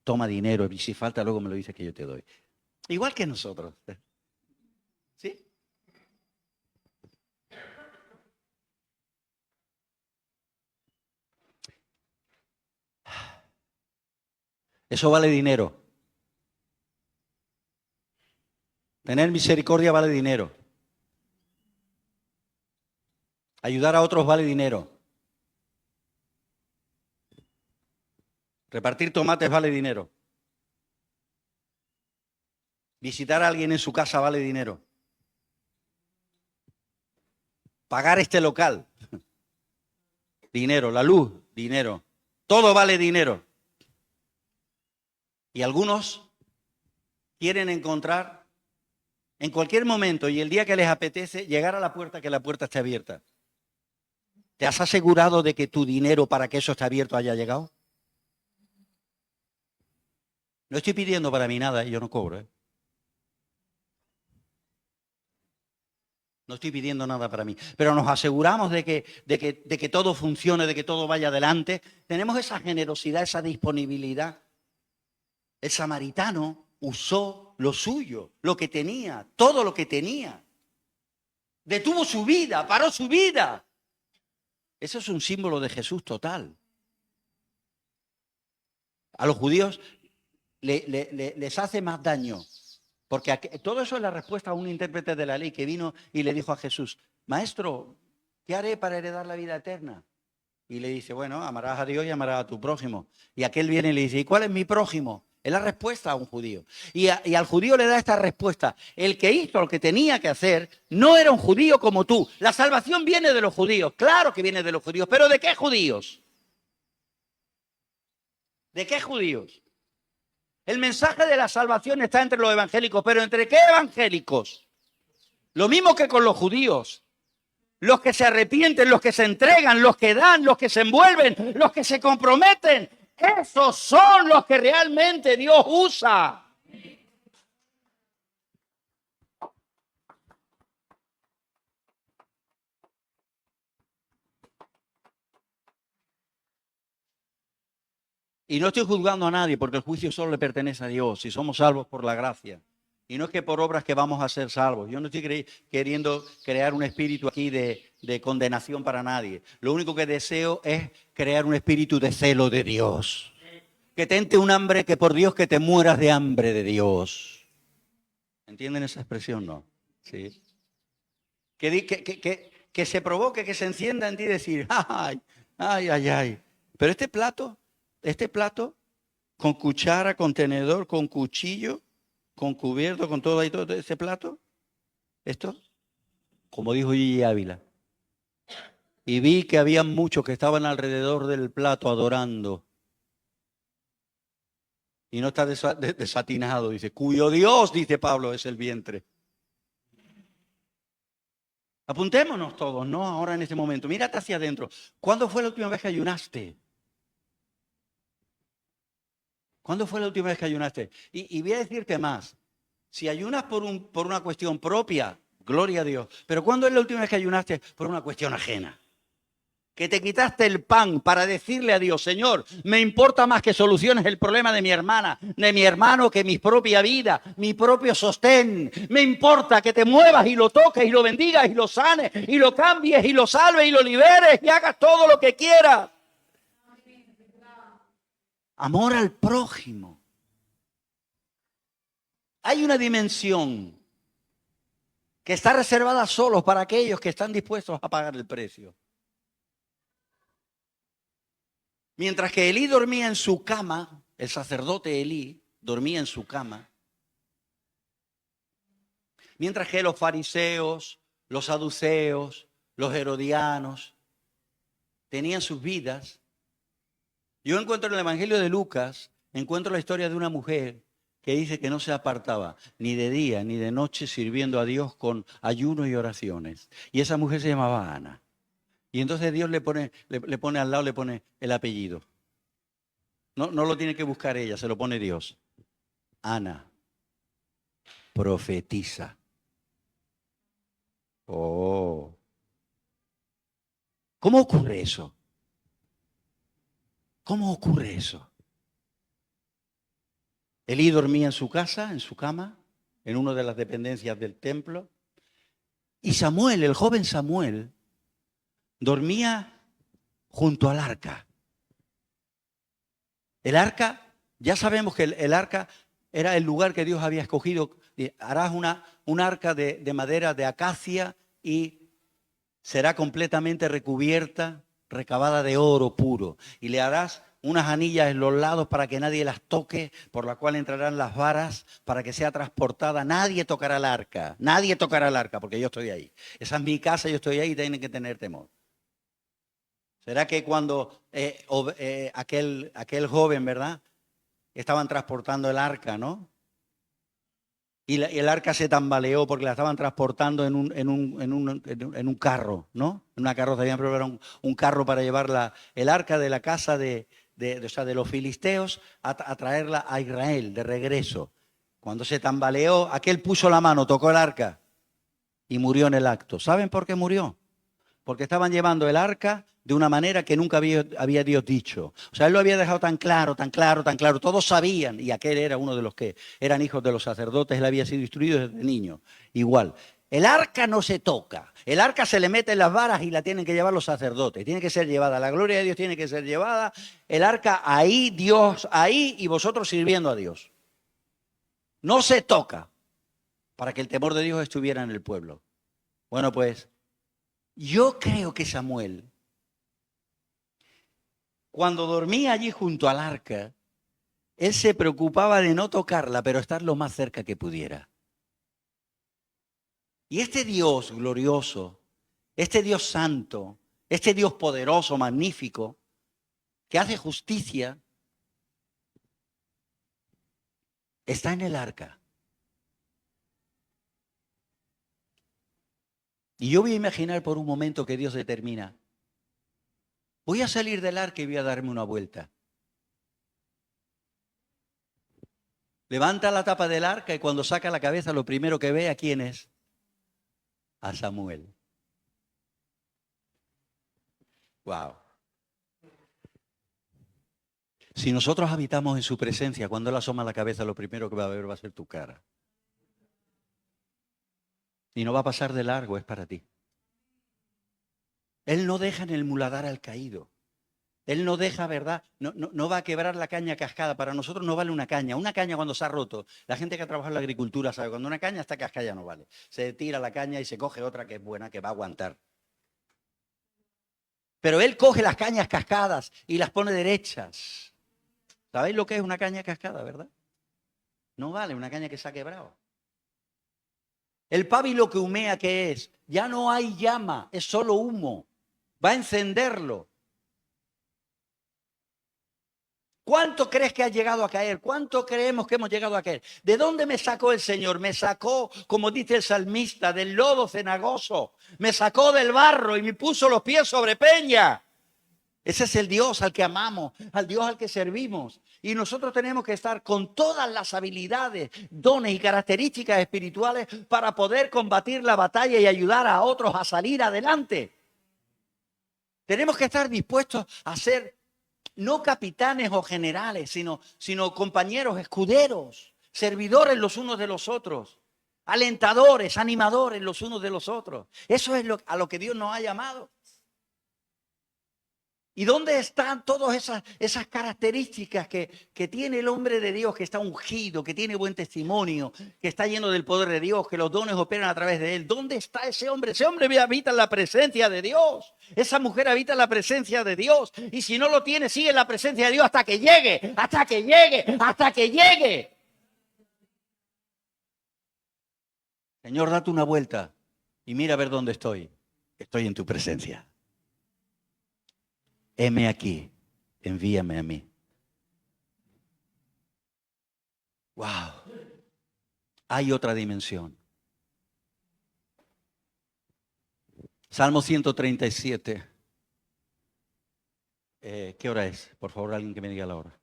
Toma dinero y si falta luego me lo dices que yo te doy. Igual que nosotros. ¿Sí? Eso vale dinero. Tener misericordia vale dinero. Ayudar a otros vale dinero. Repartir tomates vale dinero. Visitar a alguien en su casa vale dinero. Pagar este local, dinero. La luz, dinero. Todo vale dinero. Y algunos quieren encontrar en cualquier momento y el día que les apetece llegar a la puerta, que la puerta esté abierta. ¿Te has asegurado de que tu dinero para que eso esté abierto haya llegado? No estoy pidiendo para mí nada y yo no cobro. No estoy pidiendo nada para mí, pero nos aseguramos de que todo funcione, de que todo vaya adelante. Tenemos esa generosidad, esa disponibilidad. El samaritano usó lo suyo, lo que tenía, todo lo que tenía. Detuvo su vida, paró su vida. Eso es un símbolo de Jesús total. A los judíos les hace más daño. Porque todo eso es la respuesta a un intérprete de la ley que vino y le dijo a Jesús: Maestro, ¿qué haré para heredar la vida eterna? Y le dice: bueno, amarás a Dios y amarás a tu prójimo. Y aquel viene y le dice: ¿y cuál es mi prójimo? Es la respuesta a un judío. Y al judío le da esta respuesta: el que hizo lo que tenía que hacer no era un judío como tú. La salvación viene de los judíos. Claro que viene de los judíos. ¿Pero de qué judíos? ¿De qué judíos? El mensaje de la salvación está entre los evangélicos. ¿Pero entre qué evangélicos? Lo mismo que con los judíos. Los que se arrepienten, los que se entregan, los que dan, los que se envuelven, los que se comprometen. Esos son los que realmente Dios usa. Y no estoy juzgando a nadie, porque el juicio solo le pertenece a Dios, si somos salvos por la gracia. Y no es que por obras que vamos a ser salvos. Yo no estoy queriendo crear un espíritu aquí de condenación para nadie. Lo único que deseo es crear un espíritu de celo de Dios. Que te entre un hambre, que por Dios que te mueras de hambre de Dios. ¿Entienden esa expresión? No. Sí. Que se provoque, que se encienda en ti decir: ay, ay, ay, ay. Pero este plato, con cuchara, con tenedor, con cuchillo, con cubierto, con todo ahí, todo ese plato, esto, como dijo Gigi Ávila, y vi que había muchos que estaban alrededor del plato adorando. Y no está desatinado, dice, cuyo Dios, dice Pablo, es el vientre. Apuntémonos todos, ¿no? Ahora en este momento. Mírate hacia adentro. ¿Cuándo fue la última vez que ayunaste? ¿Cuándo fue la última vez que ayunaste? Y voy a decirte más. Si ayunas por una cuestión propia, gloria a Dios. Pero ¿cuándo es la última vez que ayunaste por una cuestión ajena? Que te quitaste el pan para decirle a Dios: Señor, me importa más que soluciones el problema de mi hermana, de mi hermano, que mi propia vida, mi propio sostén. Me importa que te muevas y lo toques y lo bendigas y lo sanes y lo cambies y lo salves y lo liberes y hagas todo lo que quieras. Amor al prójimo. Hay una dimensión que está reservada solo para aquellos que están dispuestos a pagar el precio. Mientras que Elí dormía en su cama, el sacerdote Elí dormía en su cama, mientras que los fariseos, los saduceos, los herodianos tenían sus vidas, yo encuentro en el Evangelio de Lucas, encuentro la historia de una mujer que dice que no se apartaba ni de día ni de noche sirviendo a Dios con ayuno y oraciones. Y esa mujer se llamaba Ana. Y entonces Dios le pone al lado, le pone el apellido. No lo tiene que buscar ella, se lo pone Dios. Ana, profetiza. Oh. ¿Cómo ocurre eso? ¿Cómo ocurre eso? Elí dormía en su casa, en su cama, en una de las dependencias del templo. Y Samuel, el joven Samuel, dormía junto al arca. El arca, ya sabemos que el arca era el lugar que Dios había escogido. Harás un arca de madera de acacia y será completamente recubierta, recabada de oro puro. Y le harás unas anillas en los lados para que nadie las toque, por la cual entrarán las varas para que sea transportada. Nadie tocará el arca, porque yo estoy ahí. Esa es mi casa, yo estoy ahí y tienen que tener temor. ¿Será que cuando aquel joven, ¿verdad? Estaban transportando el arca, ¿no? Y el arca se tambaleó porque la estaban transportando en un carro, ¿no? En una carrocería, pero era un carro para llevar el arca de la casa de los filisteos a traerla a Israel de regreso. Cuando se tambaleó, aquel puso la mano, tocó el arca y murió en el acto. ¿Saben por qué murió? Porque estaban llevando el arca de una manera que nunca había Dios dicho. O sea, Él lo había dejado tan claro, tan claro, tan claro. Todos sabían, y aquel era uno de los que eran hijos de los sacerdotes, él había sido instruido desde niño. Igual. El arca no se toca. El arca se le mete en las varas y la tienen que llevar los sacerdotes. Tiene que ser llevada. La gloria de Dios tiene que ser llevada. El arca ahí, Dios ahí y vosotros sirviendo a Dios. No se toca para que el temor de Dios estuviera en el pueblo. Bueno, pues yo creo que Samuel, cuando dormía allí junto al arca, él se preocupaba de no tocarla, pero estar lo más cerca que pudiera. Y este Dios glorioso, este Dios santo, este Dios poderoso, magnífico, que hace justicia, está en el arca. Y yo voy a imaginar por un momento que Dios determina, voy a salir del arca y voy a darme una vuelta. Levanta la tapa del arca y cuando saca la cabeza lo primero que ve, ¿a quién es? A Samuel. Wow. Si nosotros habitamos en su presencia, cuando Él asoma la cabeza, lo primero que va a ver va a ser tu cara. Y no va a pasar de largo, es para ti. Él no deja en el muladar al caído. Él no deja, ¿verdad? No va a quebrar la caña cascada. Para nosotros no vale una caña. Una caña cuando se ha roto, la gente que ha trabajado en la agricultura sabe, cuando una caña está cascada ya no vale. Se tira la caña y se coge otra que es buena, que va a aguantar. Pero Él coge las cañas cascadas y las pone derechas. ¿Sabéis lo que es una caña cascada, verdad? No vale una caña que se ha quebrado. El pábilo que humea, ¿qué es? Ya no hay llama, es solo humo. Va a encenderlo. ¿Cuánto crees que has llegado a caer? ¿Cuánto creemos que hemos llegado a caer? ¿De dónde me sacó el Señor? Me sacó, como dice el salmista, del lodo cenagoso. Me sacó del barro y me puso los pies sobre peña. Ese es el Dios al que amamos, al Dios al que servimos. Y nosotros tenemos que estar con todas las habilidades, dones y características espirituales para poder combatir la batalla y ayudar a otros a salir adelante. Tenemos que estar dispuestos a ser no capitanes o generales, sino compañeros, escuderos, servidores los unos de los otros, alentadores, animadores los unos de los otros. Eso es a lo que Dios nos ha llamado. ¿Y dónde están todas esas características que tiene el hombre de Dios, que está ungido, que tiene buen testimonio, que está lleno del poder de Dios, que los dones operan a través de él? ¿Dónde está ese hombre? Ese hombre habita en la presencia de Dios. Esa mujer habita en la presencia de Dios. Y si no lo tiene, sigue en la presencia de Dios hasta que llegue, hasta que llegue, hasta que llegue. Señor, date una vuelta y mira a ver dónde estoy. Estoy en tu presencia. Heme aquí, envíame a mí. Wow. Hay otra dimensión. Salmo 137. ¿Qué hora es? Por favor, alguien que me diga la hora.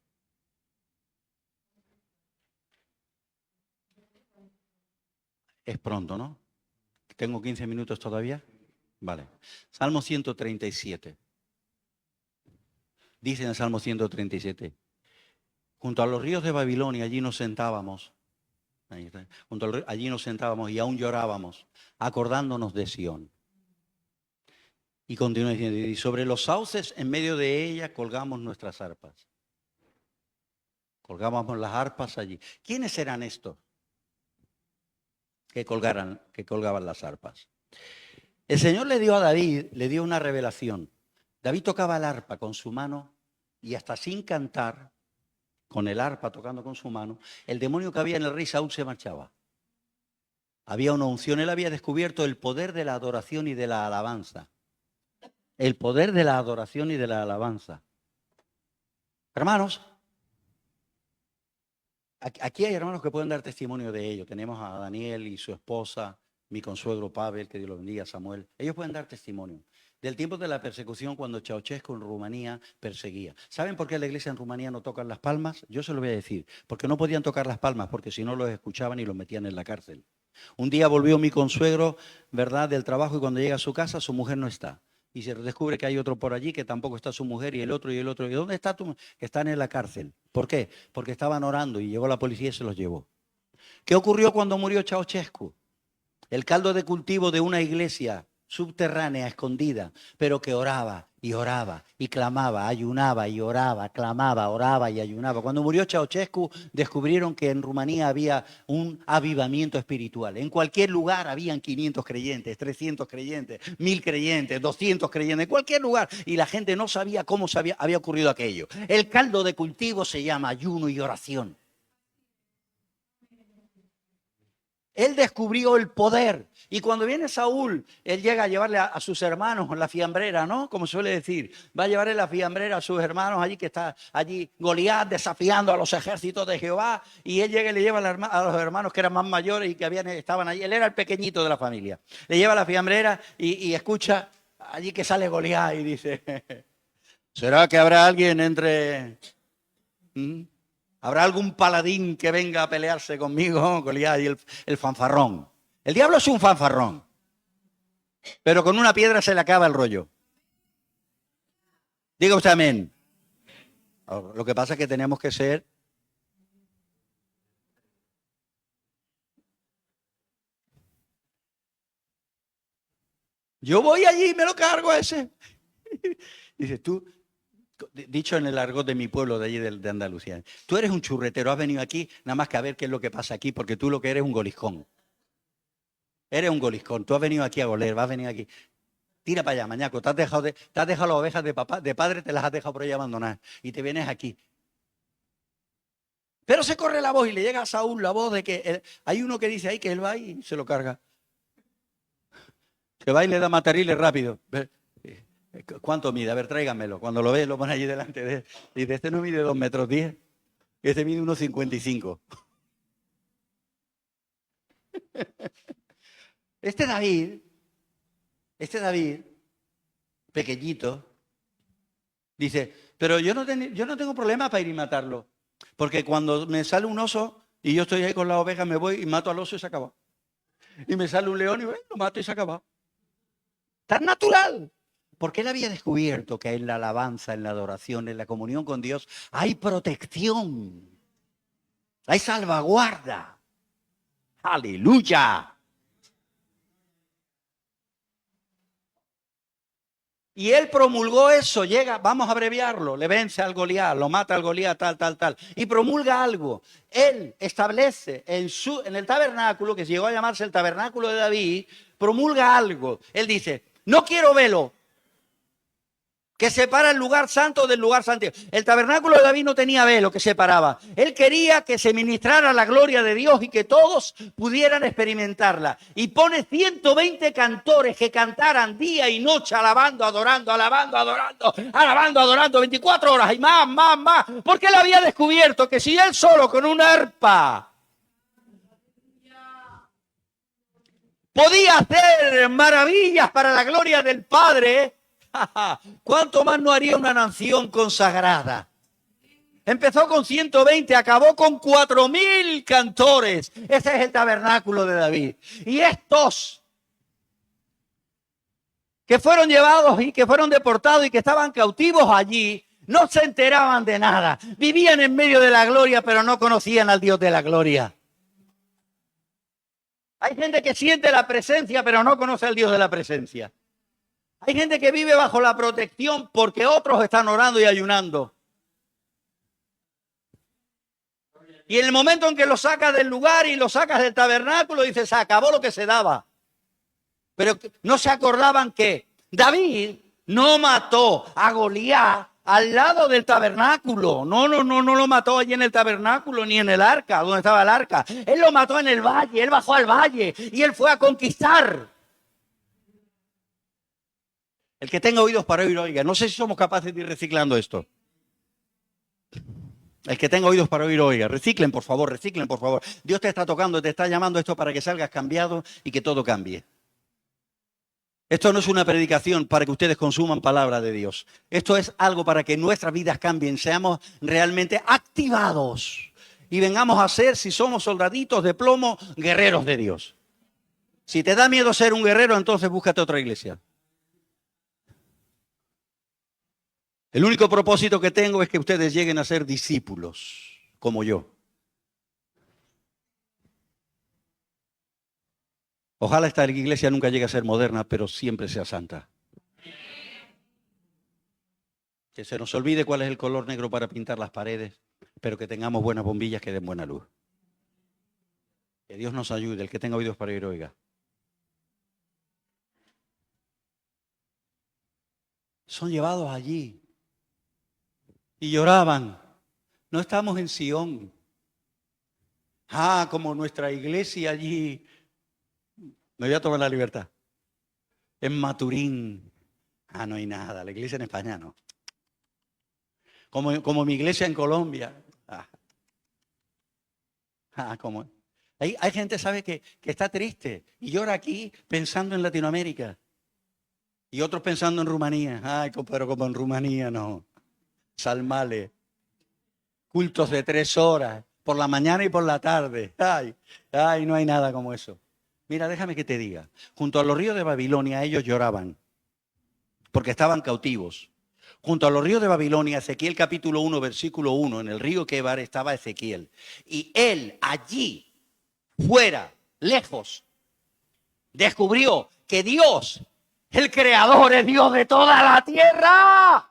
Es pronto, ¿no? ¿Tengo 15 minutos todavía? Vale. Salmo 137. Dice en el Salmo 137. Junto a los ríos de Babilonia, allí nos sentábamos. Allí nos sentábamos y aún llorábamos, acordándonos de Sión. Y continúa diciendo, y sobre los sauces en medio de ella colgamos nuestras arpas. Colgábamos las arpas allí. ¿Quiénes eran estos que colgaban las arpas? El Señor le dio a David, le dio una revelación. David tocaba el arpa con su mano y hasta sin cantar, con el arpa tocando con su mano, el demonio que había en el rey Saúl se marchaba. Había una unción, él había descubierto el poder de la adoración y de la alabanza. El poder de la adoración y de la alabanza. Hermanos, aquí hay hermanos que pueden dar testimonio de ello. Tenemos a Daniel y su esposa, mi consuegro Pavel, que Dios lo bendiga, Samuel. Ellos pueden dar testimonio del tiempo de la persecución cuando Ceausescu en Rumanía perseguía. ¿Saben por qué la iglesia en Rumanía no tocan las palmas? Yo se lo voy a decir. Porque no podían tocar las palmas, porque si no los escuchaban y los metían en la cárcel. Un día volvió mi consuegro, ¿verdad?, del trabajo, y cuando llega a su casa, su mujer no está. Y se descubre que hay otro por allí que tampoco está su mujer, y el otro y el otro. ¿Y dónde está tu mujer? Que están en la cárcel. ¿Por qué? Porque estaban orando y llegó la policía y se los llevó. ¿Qué ocurrió cuando murió Ceausescu? El caldo de cultivo de una iglesia subterránea, escondida, pero que oraba y oraba y clamaba, ayunaba y oraba, clamaba, oraba y ayunaba. Cuando murió Ceausescu, descubrieron que en Rumanía había un avivamiento espiritual. En cualquier lugar habían 500 creyentes, 300 creyentes, 1000 creyentes, 200 creyentes, en cualquier lugar. Y la gente no sabía cómo había ocurrido aquello. El caldo de cultivo se llama ayuno y oración. Él descubrió el poder. Y cuando viene Saúl, él llega a llevarle a sus hermanos la fiambrera, ¿no? Como suele decir, va a llevarle la fiambrera a sus hermanos allí, que está allí Goliat desafiando a los ejércitos de Jehová. Y él llega y le lleva a los hermanos que eran más mayores y que estaban allí. Él era el pequeñito de la familia. Le lleva la fiambrera y escucha allí que sale Goliat y dice, ¿será que habrá alguien entre... ¿Habrá algún paladín que venga a pelearse conmigo? Goliat y el fanfarrón. El diablo es un fanfarrón. Pero con una piedra se le acaba el rollo. Diga usted amén. Lo que pasa es que tenemos que ser... Yo voy allí y me lo cargo a ese. Dices tú... Dicho en el argot de mi pueblo de allí de Andalucía, tú eres un churretero, has venido aquí nada más que a ver qué es lo que pasa aquí, porque tú lo que eres es un goliscón. Eres un goliscón, tú has venido aquí a goler, vas a venir aquí. Tira para allá, mañaco, te has dejado las ovejas de papá, de padre te las has dejado por ahí abandonadas y te vienes aquí. Pero se corre la voz y le llega a Saúl la voz de que hay uno que dice ahí que él va y se lo carga. Se va y le da matariles rápido. ¿Cuánto mide? A ver, tráigamelo. Cuando lo ves, lo pone allí delante de él. Dice, este no mide 2,10 metros. Este mide 1,55. Este David, pequeñito, dice, pero yo no tengo problema para ir y matarlo. Porque cuando me sale un oso y yo estoy ahí con la oveja, me voy y mato al oso y se acaba. Y me sale un león y lo mato y se acaba. Tan natural. Porque él había descubierto que en la alabanza, en la adoración, en la comunión con Dios, hay protección, hay salvaguarda. ¡Aleluya! Y él promulgó eso, llega, vamos a abreviarlo, le vence al Goliat, lo mata al Goliat, tal, y promulga algo. Él establece en el tabernáculo, que llegó a llamarse el tabernáculo de David, promulga algo. Él dice, no quiero velo que separa el lugar santo del lugar santo. El tabernáculo de David no tenía velo que separaba. Él quería que se ministrara la gloria de Dios y que todos pudieran experimentarla. Y pone 120 cantores que cantaran día y noche, alabando, adorando, 24 horas y más. Porque él había descubierto que si él solo con una arpa podía hacer maravillas para la gloria del Padre, ¿cuánto más no haría una nación consagrada? Empezó con 120, acabó con 4000 cantores. Ese es el tabernáculo de David. Y estos que fueron llevados y que fueron deportados y que estaban cautivos allí, no se enteraban de nada. Vivían en medio de la gloria, pero no conocían al Dios de la gloria. Hay gente que siente la presencia, pero no conoce al Dios de la presencia. Hay gente que vive bajo la protección porque otros están orando y ayunando. Y en el momento en que lo sacas del lugar y lo sacas del tabernáculo, dices, se acabó lo que se daba. Pero no se acordaban que David no mató a Goliat al lado del tabernáculo. No lo mató allí en el tabernáculo ni en el arca, donde estaba el arca. Él lo mató en el valle, él bajó al valle y él fue a conquistar. El que tenga oídos para oír, oiga. No sé si somos capaces de ir reciclando esto. El que tenga oídos para oír, oiga. Reciclen, por favor. Dios te está tocando, te está llamando esto para que salgas cambiado y que todo cambie. Esto no es una predicación para que ustedes consuman palabra de Dios. Esto es algo para que nuestras vidas cambien, seamos realmente activados y vengamos a ser, si somos soldaditos de plomo, guerreros de Dios. Si te da miedo ser un guerrero, entonces búscate otra iglesia. El único propósito que tengo es que ustedes lleguen a ser discípulos, como yo. Ojalá esta iglesia nunca llegue a ser moderna, pero siempre sea santa. Que se nos olvide cuál es el color negro para pintar las paredes, pero que tengamos buenas bombillas que den buena luz. Que Dios nos ayude, el que tenga oídos para oír, oiga. Son llevados allí y lloraban. No estamos en Sion. Como nuestra iglesia allí. Me voy a tomar la libertad. En Maturín. No hay nada. La iglesia en España no. Como mi iglesia en Colombia. Como. Hay gente, ¿sabe? Que está triste y llora aquí pensando en Latinoamérica. Y otros pensando en Rumanía. Pero como en Rumanía no. Salmales. Cultos de 3 horas. Por la mañana y por la tarde. No hay nada como eso. Mira, déjame que te diga. Junto a los ríos de Babilonia ellos lloraban. Porque estaban cautivos. Junto a los ríos de Babilonia, Ezequiel capítulo 1, versículo 1, en el río Quebar estaba Ezequiel. Y él allí, fuera, lejos, descubrió que Dios, el creador, es Dios de toda la tierra.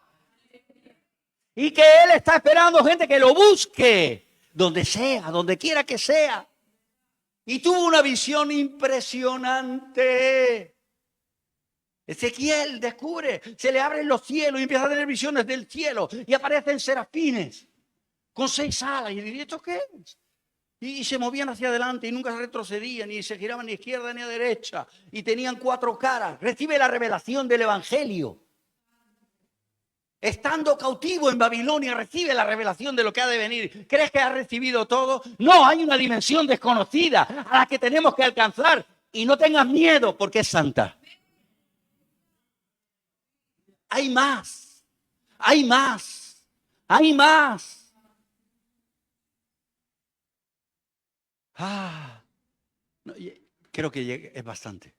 Y que Él está esperando gente que lo busque, donde sea, donde quiera que sea. Y tuvo una visión impresionante. Ezequiel descubre, se le abren los cielos y empieza a tener visiones del cielo. Y aparecen serafines con 6 alas. Y diría, ¿esto qué es? Y se movían hacia adelante y nunca se retrocedían, ni se giraban ni a izquierda ni a derecha. Y tenían 4 caras. Recibe la revelación del Evangelio. Estando cautivo en Babilonia, recibe la revelación de lo que ha de venir. ¿Crees que ha recibido todo? No, hay una dimensión desconocida a la que tenemos que alcanzar. Y no tengas miedo porque es santa. Hay más. Hay más. Hay más. No, creo que es bastante.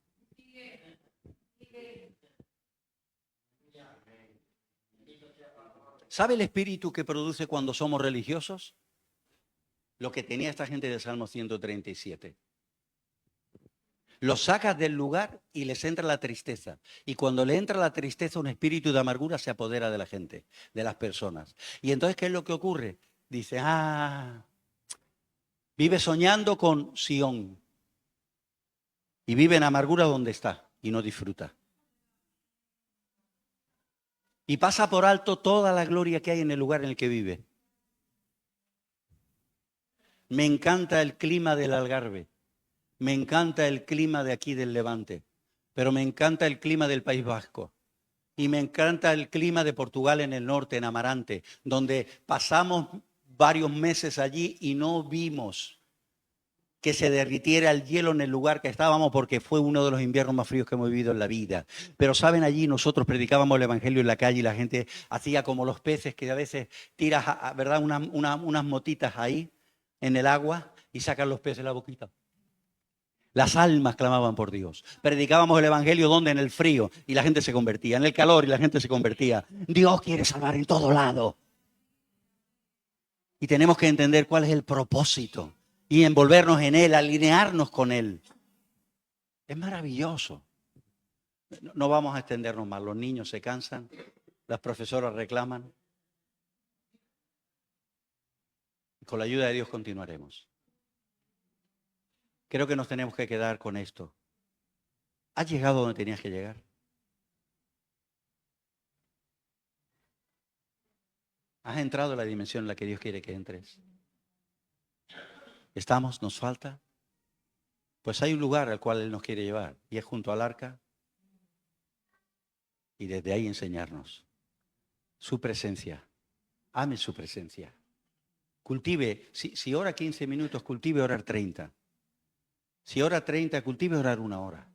¿Sabe el espíritu que produce cuando somos religiosos? Lo que tenía esta gente del Salmo 137. Los sacas del lugar y les entra la tristeza. Y cuando le entra la tristeza, un espíritu de amargura se apodera de la gente, de las personas. Y entonces, ¿qué es lo que ocurre? Dice, vive soñando con Sión. Y vive en amargura donde está y no disfruta. Y pasa por alto toda la gloria que hay en el lugar en el que vive. Me encanta el clima del Algarve. Me encanta el clima de aquí del Levante. Pero me encanta el clima del País Vasco. Y me encanta el clima de Portugal en el norte, en Amarante, donde pasamos varios meses allí y no vimos que se derritiera el hielo en el lugar que estábamos porque fue uno de los inviernos más fríos que hemos vivido en la vida. Pero saben, allí nosotros predicábamos el evangelio en la calle y la gente hacía como los peces que a veces tiras, ¿verdad? Unas motitas ahí en el agua y sacan los peces de la boquita. Las almas clamaban por Dios. Predicábamos el evangelio donde en el frío y la gente se convertía, en el calor y la gente se convertía. Dios quiere salvar en todo lado. Y tenemos que entender cuál es el propósito y envolvernos en Él, alinearnos con Él. Es maravilloso. No vamos a extendernos más. Los niños se cansan, las profesoras reclaman. Con la ayuda de Dios continuaremos. Creo que nos tenemos que quedar con esto. ¿Has llegado donde tenías que llegar? ¿Has entrado en la dimensión en la que Dios quiere que entres? ¿Estamos? ¿Nos falta? Pues hay un lugar al cual Él nos quiere llevar y es junto al arca y desde ahí enseñarnos su presencia. Ame su presencia. Cultive, si ora 15 minutos, cultive orar 30. Si ora 30, cultive orar 1 hora.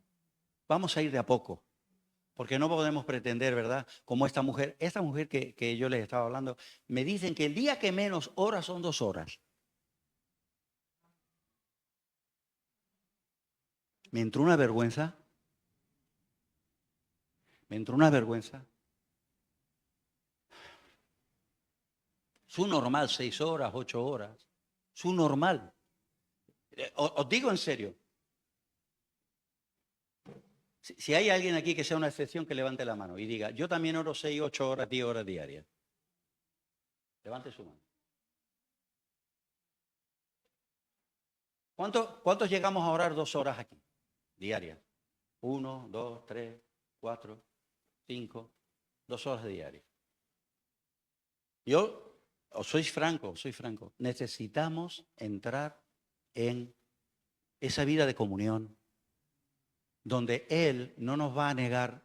Vamos a ir de a poco, porque no podemos pretender, ¿verdad? Como esta mujer que yo les estaba hablando, me dicen que el día que menos ora son 2 horas. Me entró una vergüenza. Me entró una vergüenza. Su normal, 6 horas, 8 horas. Su normal. Os digo en serio. Si hay alguien aquí que sea una excepción, que levante la mano y diga, yo también oro 6, 8 horas, 10 horas diarias. Levante su mano. ¿Cuántos llegamos a orar 2 horas aquí? Diarias. 1, 2, 3, 4, 5, 2 horas diarias. Yo, soy franco. Necesitamos entrar en esa vida de comunión donde Él no nos va a negar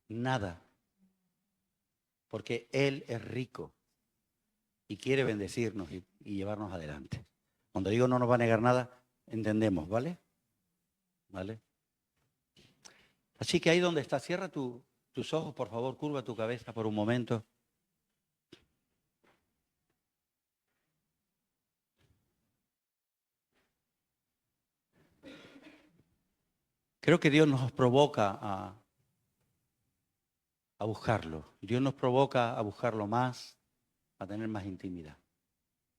nada, porque Él es rico y quiere bendecirnos y llevarnos adelante. Cuando digo no nos va a negar nada, entendemos, ¿vale? ¿Vale? Así que ahí donde estás, cierra tus ojos, por favor, curva tu cabeza por un momento. Creo que Dios nos provoca a buscarlo. Dios nos provoca a buscarlo más, a tener más intimidad.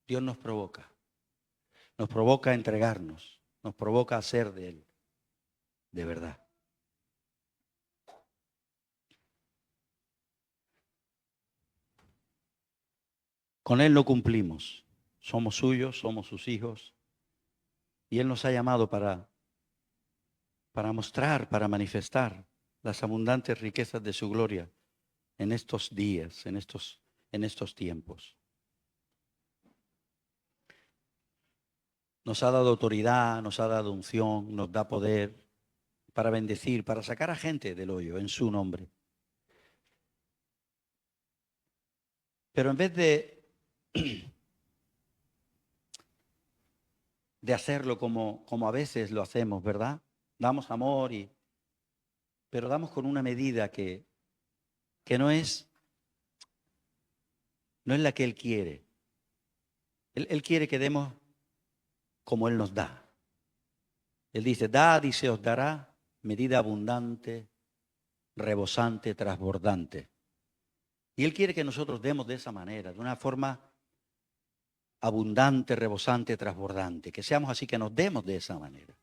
Dios nos provoca a entregarnos, nos provoca a ser de Él, de verdad. Con Él no cumplimos, somos suyos, somos sus hijos, y Él nos ha llamado para mostrar, para manifestar las abundantes riquezas de su gloria en estos días, en estos tiempos. Nos ha dado autoridad, nos ha dado unción, nos da poder para bendecir, para sacar a gente del hoyo en su nombre. Pero en vez de hacerlo como a veces lo hacemos, ¿verdad? Damos amor, pero damos con una medida que no es la que Él quiere. Él quiere que demos como Él nos da. Él dice, dad y se os dará, medida abundante, rebosante, transbordante. Y Él quiere que nosotros demos de esa manera, de una forma abundante, rebosante, transbordante. Que seamos así, que nos demos de esa manera.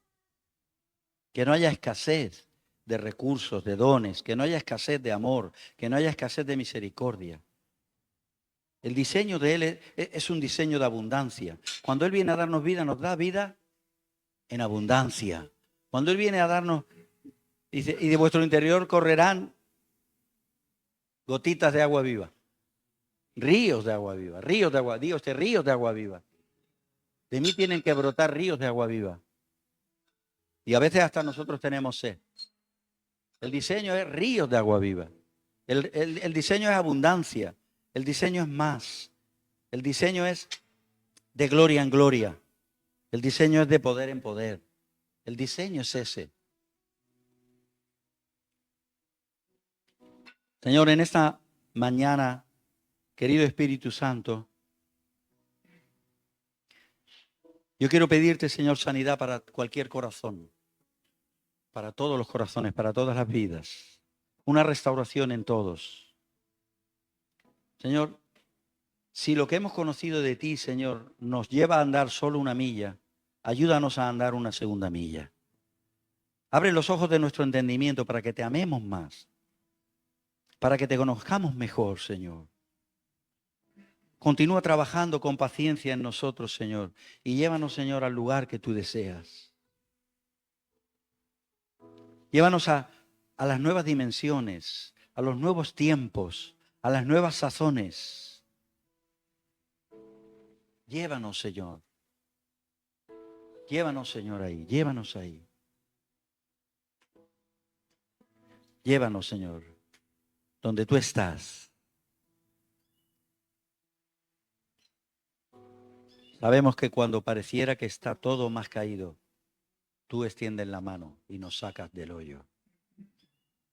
Que no haya escasez de recursos, de dones, que no haya escasez de amor, que no haya escasez de misericordia. El diseño de Él es un diseño de abundancia. Cuando Él viene a darnos vida, nos da vida en abundancia. Cuando Él viene a darnos, dice, y de vuestro interior correrán gotitas de agua viva. Ríos de agua viva, ríos de agua, digo, ríos de agua viva. De mí tienen que brotar ríos de agua viva. Y a veces hasta nosotros tenemos sed. El diseño es ríos de agua viva. El diseño es abundancia. El diseño es más. El diseño es de gloria en gloria. El diseño es de poder en poder. El diseño es ese. Señor, en esta mañana, querido Espíritu Santo, yo quiero pedirte, Señor, sanidad para cualquier corazón, para todos los corazones, para todas las vidas. Una restauración en todos. Señor, si lo que hemos conocido de ti, Señor, nos lleva a andar solo una milla, ayúdanos a andar una segunda milla. Abre los ojos de nuestro entendimiento para que te amemos más, para que te conozcamos mejor, Señor. Continúa trabajando con paciencia en nosotros, Señor, y llévanos, Señor, al lugar que tú deseas. Llévanos a las nuevas dimensiones, a los nuevos tiempos, a las nuevas sazones. Llévanos, Señor. Llévanos, Señor, ahí. Llévanos ahí. Llévanos, Señor, donde tú estás. Sabemos que cuando pareciera que está todo más caído, tú extiendes la mano y nos sacas del hoyo.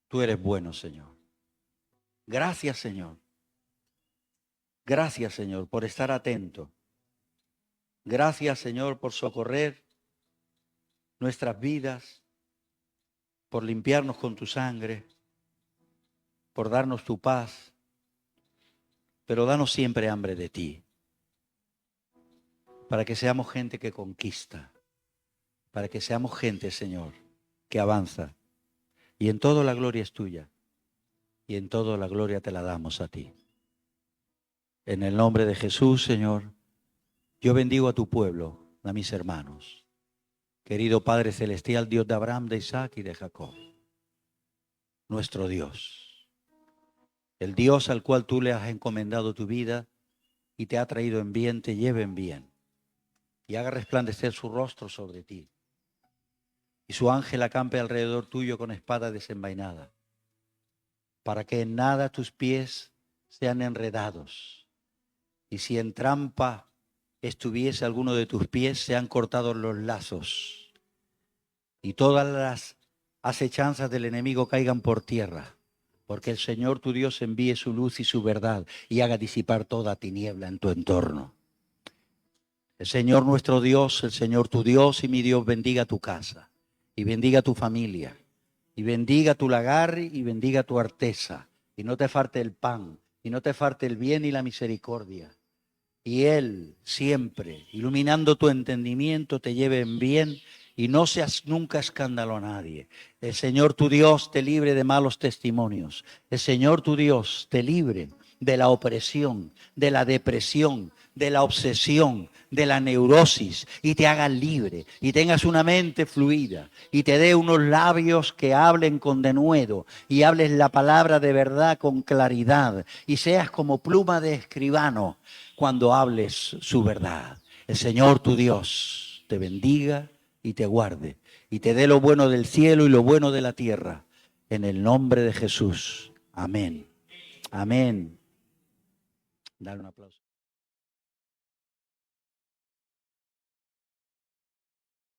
Tú eres bueno, Señor. Gracias, Señor. Gracias, Señor, por estar atento. Gracias, Señor, por socorrer nuestras vidas, por limpiarnos con tu sangre, por darnos tu paz, pero danos siempre hambre de ti, para que seamos gente que conquista, para que seamos gente, Señor, que avanza. Y en todo la gloria es tuya, y en todo la gloria te la damos a ti. En el nombre de Jesús, Señor, yo bendigo a tu pueblo, a mis hermanos. Querido Padre Celestial, Dios de Abraham, de Isaac y de Jacob, nuestro Dios, el Dios al cual tú le has encomendado tu vida y te ha traído en bien, te lleve en bien y haga resplandecer su rostro sobre ti. Y su ángel acampe alrededor tuyo con espada desenvainada, para que en nada tus pies sean enredados. Y si en trampa estuviese alguno de tus pies, sean cortados los lazos. Y todas las acechanzas del enemigo caigan por tierra. Porque el Señor tu Dios envíe su luz y su verdad y haga disipar toda tiniebla en tu entorno. El Señor nuestro Dios, el Señor tu Dios y mi Dios bendiga tu casa y bendiga tu familia y bendiga tu lagar y bendiga tu arteza y no te falte el pan y no te falte el bien y la misericordia. Y Él siempre, iluminando tu entendimiento, te lleve en bien y no seas nunca escándalo a nadie. El Señor tu Dios te libre de malos testimonios. El Señor tu Dios te libre de la opresión, de la depresión, de la obsesión, de la neurosis y te haga libre y tengas una mente fluida y te dé unos labios que hablen con denuedo y hables la palabra de verdad con claridad y seas como pluma de escribano cuando hables su verdad. El Señor tu Dios te bendiga y te guarde y te dé lo bueno del cielo y lo bueno de la tierra. En el nombre de Jesús. Amén. Amén. Dale un aplauso.